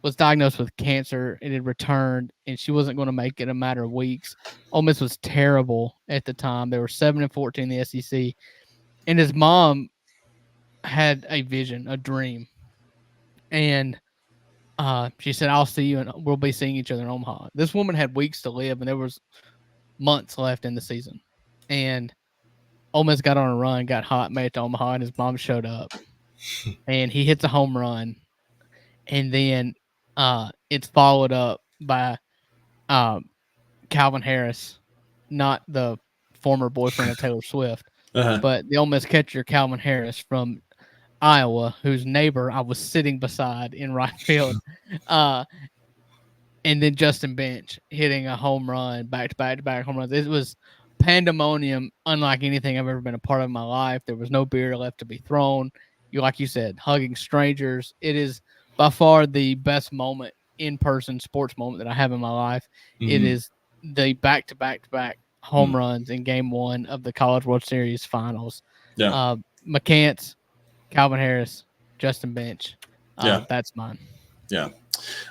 was diagnosed with cancer and had returned, and she wasn't going to make it in a matter of weeks. Ole Miss was terrible at the time. They were 7-14 in the SEC, and his mom had a vision, a dream, and she said, "I'll see you, and we'll be seeing each other in Omaha." This woman had weeks to live, and there was months left in the season, and Ole Miss got on a run, got hot, made it to Omaha, and his mom showed up, and he hits a home run, and then it's followed up by Calvin Harris, not the former boyfriend of Taylor Swift, but the Ole Miss catcher Calvin Harris from Iowa, whose neighbor I was sitting beside in right field, and then Justin Bench hitting a home run, back-to-back home runs. It was pandemonium, unlike anything I've ever been a part of in my life. There was no beer left to be thrown. Like you said, hugging strangers. It is by far the best moment, in-person sports moment that I have in my life. It is the back-to-back home runs in Game 1 of the College World Series Finals. McCants, Calvin Harris, Justin Bench. That's mine. Yeah.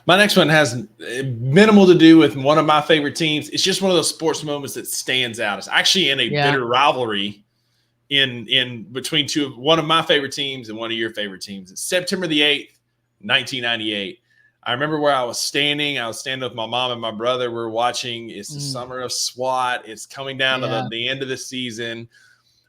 My next one has minimal to do with one of my favorite teams. It's just one of those sports moments that stands out. It's actually in a bitter rivalry in between one of my favorite teams and one of your favorite teams. It's September the 8th, 1998. I remember where I was standing. I was standing with my mom and my brother. We're watching. It's the summer of SWAT. It's coming down to the end of the season.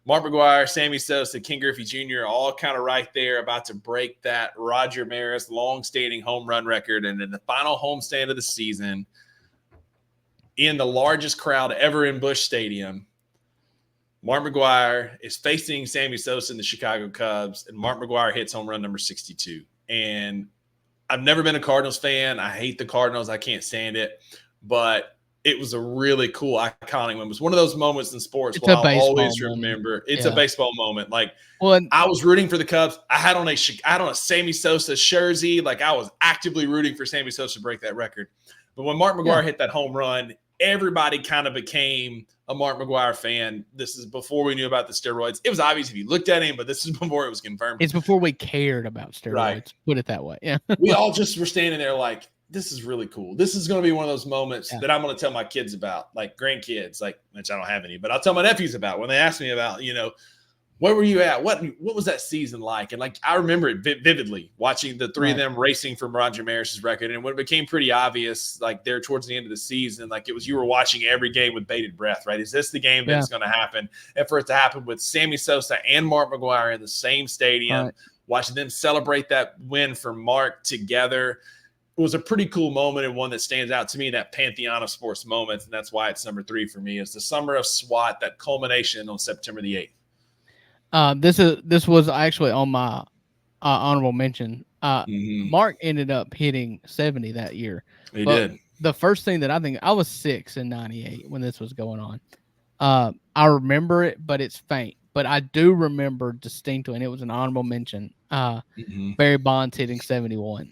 Mark McGwire, Sammy Sosa, Ken Griffey Jr. all kind of right there, about to break that Roger Maris long-standing home run record. And in the final homestand of the season, in the largest crowd ever in Busch Stadium, Mark McGwire is facing Sammy Sosa in the Chicago Cubs, and Mark McGwire hits home run number 62. And I've never been a Cardinals fan. I hate the Cardinals. I can't stand it. But it was a really cool, iconic moment. It was one of those moments in sports where I'll always remember. It's a baseball moment. Like, I was rooting for the Cubs. I had on a Sammy Sosa jersey. Like, I was actively rooting for Sammy Sosa to break that record. But when Mark McGwire hit that home run, everybody kind of became a Mark McGwire fan. This is before we knew about the steroids. It was obvious if you looked at him, but this is before it was confirmed. It's before we cared about steroids. Right. Put it that way. Yeah. We all just were standing there like, this is really cool. This is going to be one of those moments that I'm going to tell my kids about, like grandkids, like, which I don't have any, but I'll tell my nephews about when they ask me about, where were you at? What was that season like? And like, I remember it vividly, watching the three of them racing from Roger Maris's record. And when it became pretty obvious, like there towards the end of the season, like you were watching every game with bated breath, right? Is this the game that's going to happen? And for it to happen with Sammy Sosa and Mark McGwire in the same stadium, watching them celebrate that win for Mark together, it was a pretty cool moment, and one that stands out to me in that pantheon of sports moments. And that's why it's number 3 for me. It's the summer of SWAT, that culmination on September the 8th. This was actually on my honorable mention. Mark ended up hitting 70 that year. He did. The first thing that I was 6 in 98 when this was going on. I remember it, but it's faint. But I do remember distinctly, and it was an honorable mention, Barry Bonds hitting 71.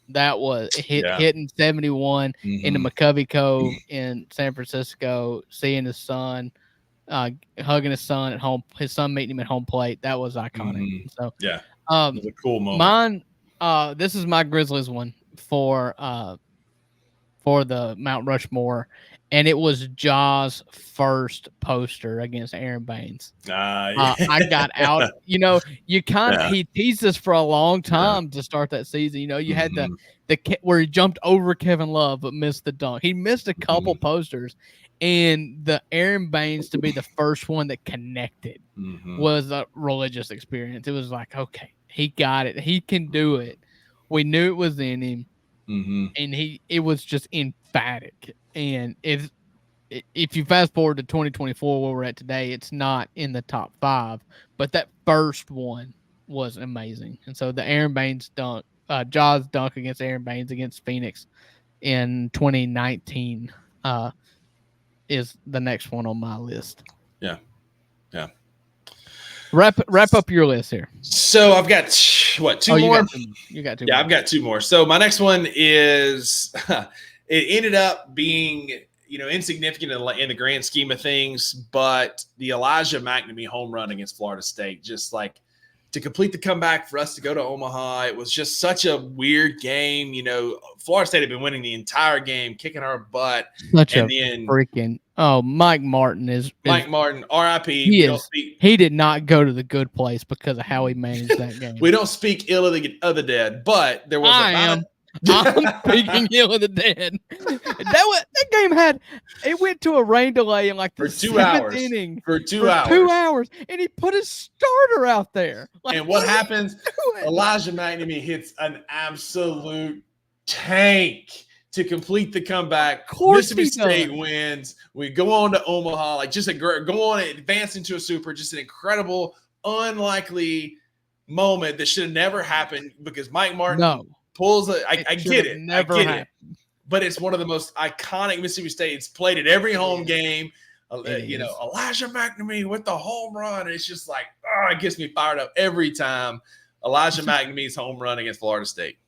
That was hitting 71 in the McCovey Cove in San Francisco, seeing his son, hugging his son at home, his son meeting him at home plate. That was iconic. So it was a cool moment. Mine, this is my Grizzlies one for the Mount Rushmore, and it was Ja's first poster against Aaron Baines. I got out. He teased us for a long time to start that season. You had the where he jumped over Kevin Love but missed the dunk. He missed a couple posters, and the Aaron Baines to be the first one that connected was a religious experience. It was like, okay, he got it. He can do it. We knew it was in him. And it was just emphatic. And if you fast forward to 2024, where we're at today, it's not in the top 5, but that first one was amazing. And so the Aaron Baines dunk, Ja's dunk against Aaron Baines against Phoenix in 2019 is the next one on my list. Yeah. Wrap up your list here. So I've got two more? You got 2 more. Yeah, I've got 2 more. So my next one is it ended up being insignificant in the grand scheme of things, but the Elijah McNamee home run against Florida State, just like to complete the comeback for us to go to Omaha. It was just such a weird game. Florida State had been winning the entire game, kicking our butt. Mike Martin Mike Martin, RIP. He did not go to the good place because of how he managed that game. We don't speak ill of the dead, but there was I'm speaking ill of the dead. That game went to a rain delay in like the 2 hours. Inning. For 2 hours, and he put his starter out there. Like, and what happens? Elijah McNamee hits an absolute tank to complete the comeback. Mississippi State wins. We go on to Omaha, advance into a super. Just an incredible, unlikely moment that should have never happened because Mike Martin pulls I get it. Never happened. But it's one of the most iconic Mississippi State. It's played at every home game. Elijah McNamee with the home run. It's just like, it gets me fired up every time. Elijah McNamee's home run against Florida State.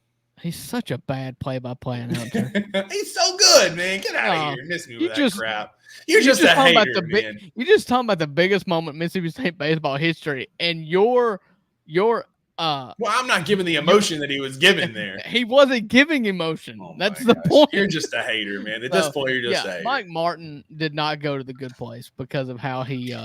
He's such a bad play-by-play announcer. He's so good, man. Get out of here. Miss me with that crap. You're just a hater, man. You're just talking about the biggest moment in Mississippi State baseball history, and your well, I'm not giving the emotion that he was giving there. He wasn't giving emotion. That's the point. You're just a hater, man. At this point, you're just a hater. Mike Martin did not go to the good place because of how he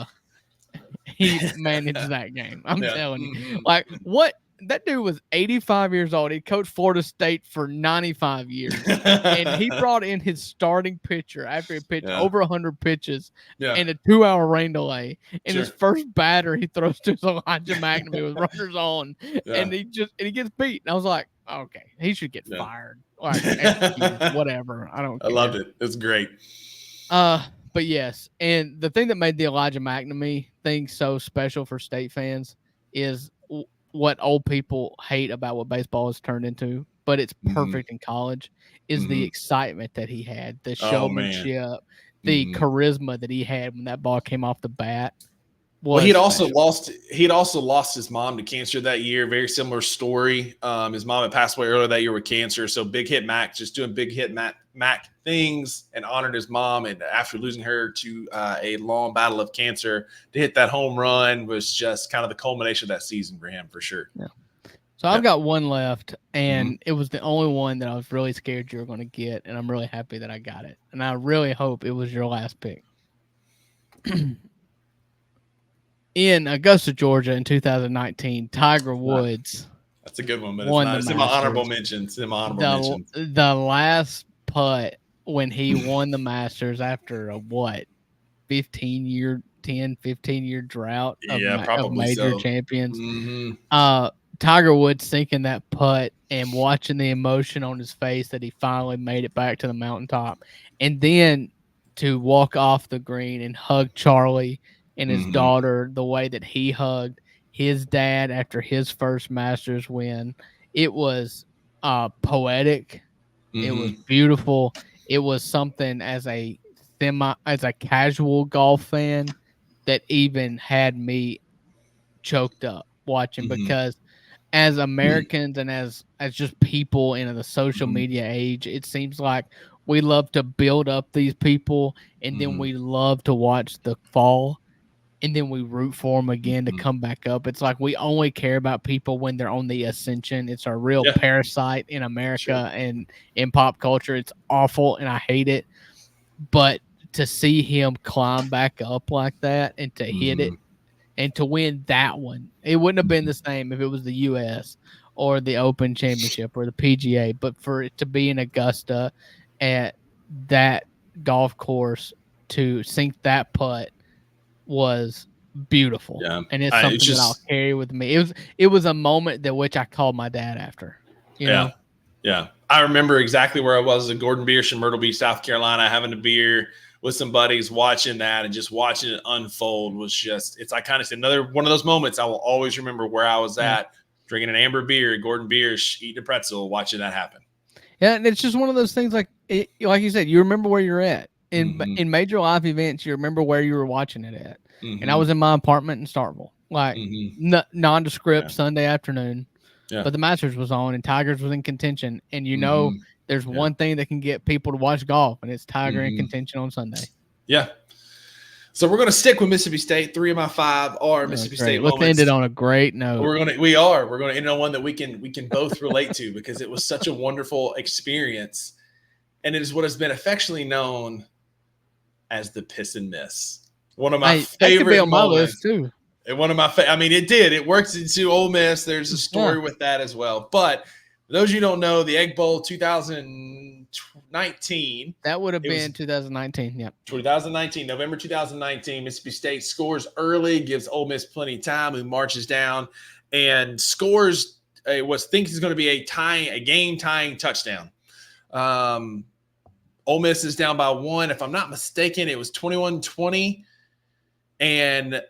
managed that game. I'm telling you. Like, what that dude was 85 years old. He coached Florida State for 95 years. And he brought in his starting pitcher after he pitched over 100 pitches and a 2-hour rain delay. And his first batter he throws to Elijah McNamee with runners on. And he gets beat. And I was like, okay, he should get fired. Like, whatever. I don't care. I loved it. It's great. But yes, and the thing that made the Elijah McNamee thing so special for State fans is what old people hate about what baseball has turned into, but it's perfect in college, is the excitement that he had, the showmanship, the charisma that he had when that ball came off the bat. Well, he'd also lost his mom to cancer that year. Very similar story. His mom had passed away earlier that year with cancer. So Big Hit Mac just doing Big Hit Mac things and honored his mom. And after losing her to a long battle of cancer, to hit that home run was just kind of the culmination of that season for him, for sure. Yeah. So I've got one left, and it was the only one that I was really scared you were going to get, and I'm really happy that I got it. And I really hope it was your last pick. In Augusta, Georgia in 2019, Tiger Woods. That's a good one, but it's in my honorable mentions. The last putt when he won the Masters after a 15-year drought of major champions. Tiger Woods sinking that putt and watching the emotion on his face that he finally made it back to the mountaintop, and then to walk off the green and hug Charlie and his daughter the way that he hugged his dad after his first Masters win. It was poetic. It was beautiful. It was something as a casual golf fan that even had me choked up watching, because as Americans and as just people in the social media age, it seems like we love to build up these people, and then we love to watch the fall, and then we root for them again to come back up. It's like we only care about people when they're on the ascension. It's a real parasite in America and in pop culture. It's awful, and I hate it. But to see him climb back up like that and to hit it and to win that one, it wouldn't have been the same if it was the U.S. or the Open Championship or the PGA. But for it to be in Augusta at that golf course to sink that putt was beautiful. And it's something that I'll carry with me. It was a moment that which I called my dad after. You know? Yeah. I remember exactly where I was at Gordon Biersch in Myrtle Beach, South Carolina, having a beer with some buddies, watching that and just watching it unfold was just, it's iconic. Another one of those moments I will always remember where I was at, drinking an amber beer at Gordon Biersch, eating a pretzel, watching that happen. Yeah, and it's just one of those things like you said, you remember where you're at. In major life events, you remember where you were watching it at. And I was in my apartment in Starkville, like nondescript Sunday afternoon. Yeah. But the Masters was on and Tigers was in contention. And there's one thing that can get people to watch golf, and it's Tiger in contention on Sunday. Yeah. So we're going to stick with Mississippi State. 3 of my 5 are Mississippi State moments. Let's end it on a great note. We're going to end it on one that we can both relate to, because it was such a wonderful experience. And it is what has been affectionately known as the piss and miss. One of my favorite that could be on my moments. list too. And one of my it works into Ole Miss. There's a story with that as well. But for those of you who don't know, the Egg Bowl 2019. That would have been 2019. Yep. 2019, November 2019. Mississippi State scores early, gives Ole Miss plenty of time, who marches down and scores what thinks is going to be a game-tying touchdown. Ole Miss is down by 1. If I'm not mistaken, it was 21-20. And it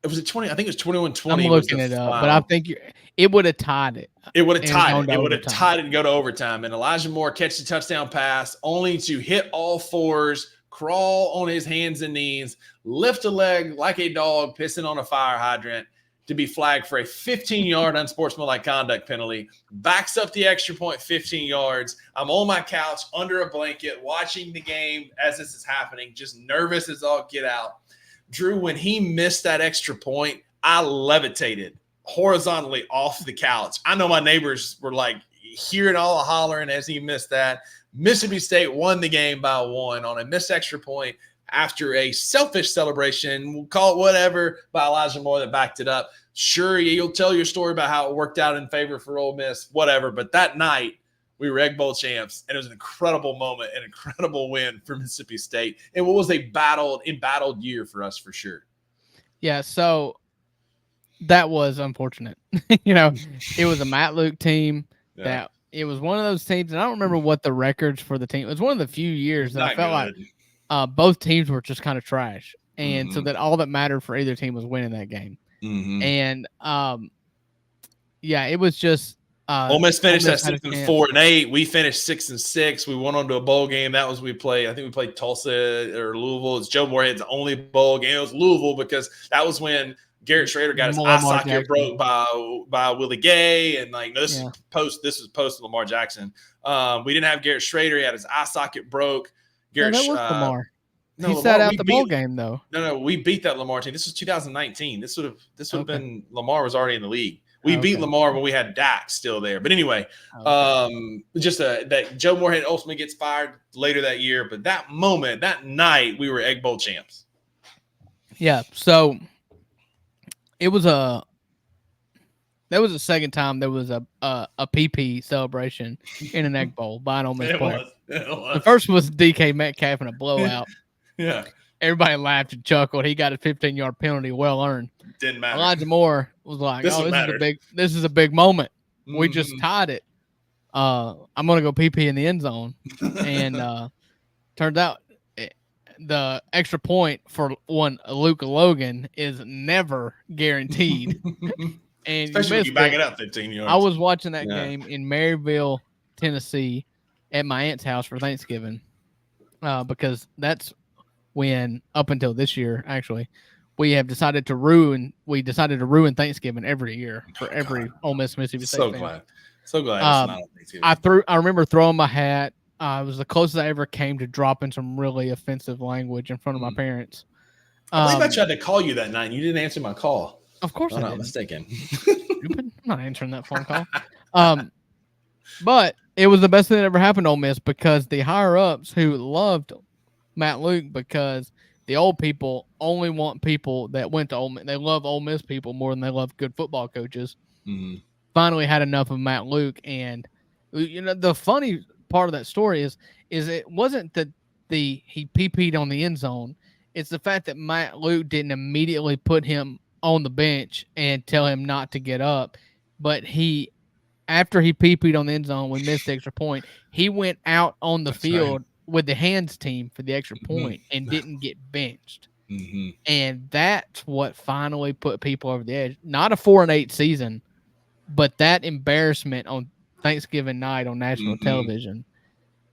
was 20. I think it was 21-20. I'm looking it up, but I think it would have tied it. It would have tied it. It would have tied it and go to overtime. And Elijah Moore catches a touchdown pass, only to hit all fours, crawl on his hands and knees, lift a leg like a dog pissing on a fire hydrant, to be flagged for a 15-yard unsportsmanlike conduct penalty. Backs up the extra point 15 yards. I'm on my couch under a blanket watching the game as this is happening, just nervous as all get out. Drew, when he missed that extra point, I levitated horizontally off the couch. I know my neighbors were like hearing all the hollering as he missed that. Mississippi State won the game by 1 on a missed extra point after a selfish celebration, we'll call it whatever, by Elijah Moore that backed it up. Sure, you'll tell your story about how it worked out in favor for Ole Miss, whatever. But that night, we were Egg Bowl champs, and it was an incredible moment, an incredible win for Mississippi State. And what was a embattled year for us for sure. Yeah, so that was unfortunate. It was a Matt Luke team that it was one of those teams, and I don't remember what the records for the team. It was one of the few years that I felt like both teams were just kind of trash. And so that all that mattered for either team was winning that game. And it was just Ole Miss finished at 6-4-8. We finished 6-6. We went on to a bowl game. That was I think we played Tulsa or Louisville. It's Joe Moorhead's only bowl game. It was Louisville because that was when Garrett Schrader got his eye socket broke by Willie Gay, and this was post Lamar Jackson. We didn't have Garrett Schrader. He had his eye socket broke. That was Lamar. He sat out the bowl game though. No, we beat that Lamar team. This was 2019. This would have been Lamar was already in the league. We beat Lamar when we had Dak still there. But anyway, that Joe Moorhead ultimately gets fired later that year. But that moment, that night, we were Egg Bowl champs. Yeah. So that was the second time there was a PP celebration in an Egg Bowl by an Ole Miss player. The first was DK Metcalf in a blowout. Yeah. Everybody laughed and chuckled. He got a 15-yard penalty, well earned. Didn't matter. Elijah Moore was like, this is a big moment. We just tied it. I'm gonna go PP in the end zone. And turns out the extra point for Luke Logan is never guaranteed. And especially when you back it up 15 yards. I was watching that game in Maryville, Tennessee, at my aunt's house for Thanksgiving, because that's when, up until this year, actually, we decided to ruin Thanksgiving every year for every Ole Miss Mississippi State fan. So glad. I remember throwing my hat. It was the closest I ever came to dropping some really offensive language in front of my parents. I believe I tried to call you that night and you didn't answer my call. Of course, I'm not mistaken. I'm not answering that phone call. But it was the best thing that ever happened to Ole Miss, because the higher ups who loved Matt Luke, because the old people only want people that went to Ole Miss. They love Ole Miss people more than they love good football coaches. Finally had enough of Matt Luke. And the funny part of that story is it wasn't that he PP'd on the end zone. It's the fact that Matt Luke didn't immediately put him on the bench and tell him not to get up. But after he PP'd on the end zone, we missed the extra point. He went out on the field with the hands team for the extra point and didn't get benched. And that's what finally put people over the edge. Not a 4-8 season, but that embarrassment on Thanksgiving night on national television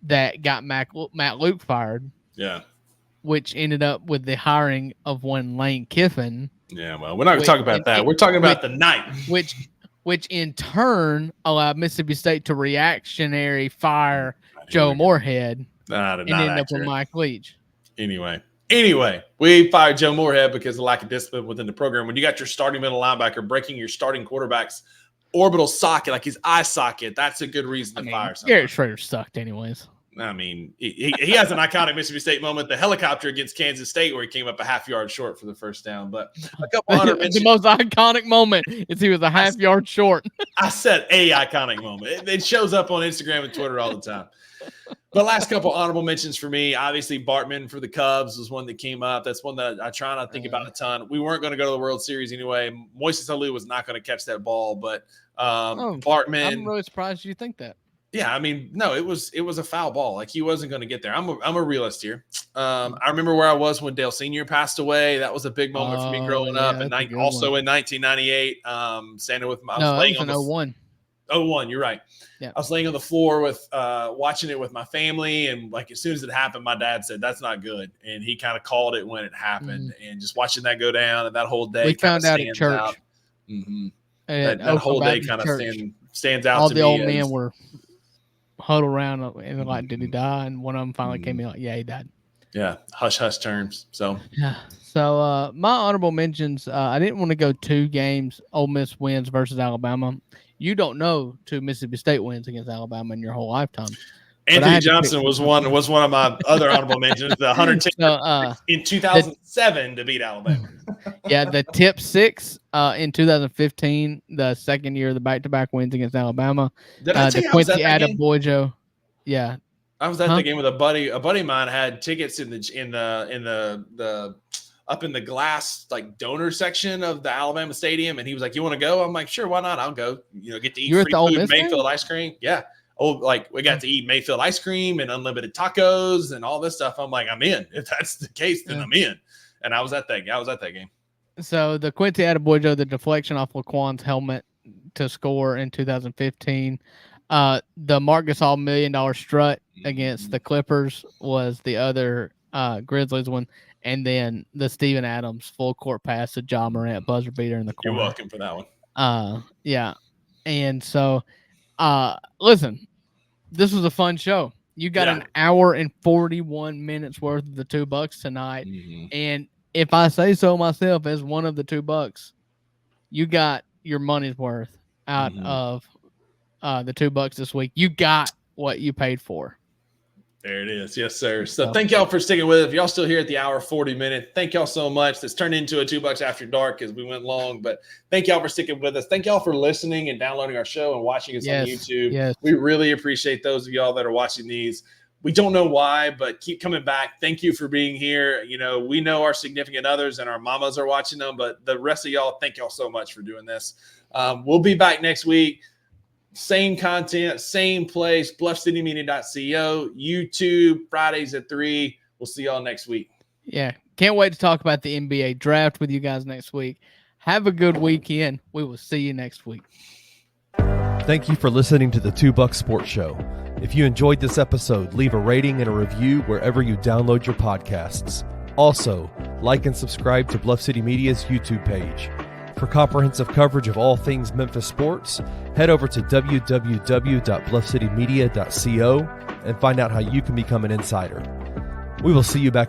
that got Matt Luke fired. Yeah. Which ended up with the hiring of one Lane Kiffin. Yeah, well, we're not going to talk about that. We're talking about the night. Which in turn allowed Mississippi State to reactionary fire Joe Moorhead and end up with Mike Leach. Anyway, we fired Joe Moorhead because of lack of discipline within the program. When you got your starting middle linebacker breaking your starting quarterback's orbital socket, like his eye socket, that's a good reason to fire someone. Garrett Schrader sucked anyways. I mean, he has an iconic Mississippi State moment, the helicopter against Kansas State, where he came up a half yard short for the first down. But a couple the most iconic moment is he was a half yard short. I said a iconic moment. It shows up on Instagram and Twitter all the time. The last couple honorable mentions for me, obviously Bartman for the Cubs was one that came up. That's one that I try not to think about a ton. We weren't going to go to the World Series anyway. Moises Alou was not going to catch that ball, but Bartman. I'm really surprised you think that. Yeah, I mean, no, it was a foul ball. Like, he wasn't going to get there. I'm a realist here. I remember where I was when Dale Sr. passed away. That was a big moment for me growing up. And also in 1998, standing with my. I was laying on the 01. 01, you're right. Yeah, I was laying on the floor with watching it with my family, and like as soon as it happened, my dad said that's not good, and he kind of called it when it happened. And just watching that go down, and that whole day, we found out at church. That whole day kind of stands out. All to the me old men were huddled around and like, did he die? And one of them finally came in like, yeah, he died. Yeah, hush terms. So yeah. So my honorable mentions, I didn't want to go 2 games Ole Miss wins versus Alabama. You don't know 2 Mississippi State wins against Alabama in your whole lifetime. Anthony Johnson was one of my other honorable mentions. The 110 in 2007 to beat Alabama. Yeah, the tip 6 in 2015, the second year of the back-to-back wins against Alabama. Did I tell you I was at that game? Bojo. Yeah, I was at the game with a buddy. A buddy of mine had tickets in the up in the glass like donor section of the Alabama stadium, and he was like, "You want to go?" I'm like, "Sure, why not? I'll go." Get to eat free food, Mayfield ice cream. Yeah. Oh, like we got to eat Mayfield ice cream and unlimited tacos and all this stuff. I'm like, I'm in. If that's the case, then I'm in. And I was at that game. So the Quincy Attaboyjo, the deflection off Laquan's helmet to score in 2015. The Mark Gasol $1 million strut against the Clippers was the other Grizzlies one. And then the Steven Adams full court pass to Ja Morant buzzer beater in the corner. You're welcome for that one. Yeah. And so, listen, this was a fun show. You got an hour and 41 minutes worth of the $2 tonight. Mm-hmm. And if I say so myself, as one of the $2, you got your money's worth out of the $2 this week. You got what you paid for. There it is. Yes, sir. So thank y'all for sticking with it. If y'all still here at the hour 40 minute, thank y'all so much. This turned into a $2 after dark because we went long, but thank y'all for sticking with us. Thank y'all for listening and downloading our show and watching us on YouTube. Yes. We really appreciate those of y'all that are watching these. We don't know why, but keep coming back. Thank you for being here. We know our significant others and our mamas are watching them, but the rest of y'all, thank y'all so much for doing this. We'll be back next week. Same content, same place, bluffcitymedia.co, YouTube, Fridays at 3. We'll see y'all next week. Yeah. Can't wait to talk about the NBA draft with you guys next week. Have a good weekend. We will see you next week. Thank you for listening to the $2 Sports Show. If you enjoyed this episode, leave a rating and a review wherever you download your podcasts. Also, like and subscribe to Bluff City Media's YouTube page. For comprehensive coverage of all things Memphis sports, head over to www.bluffcitymedia.co and find out how you can become an insider. We will see you back here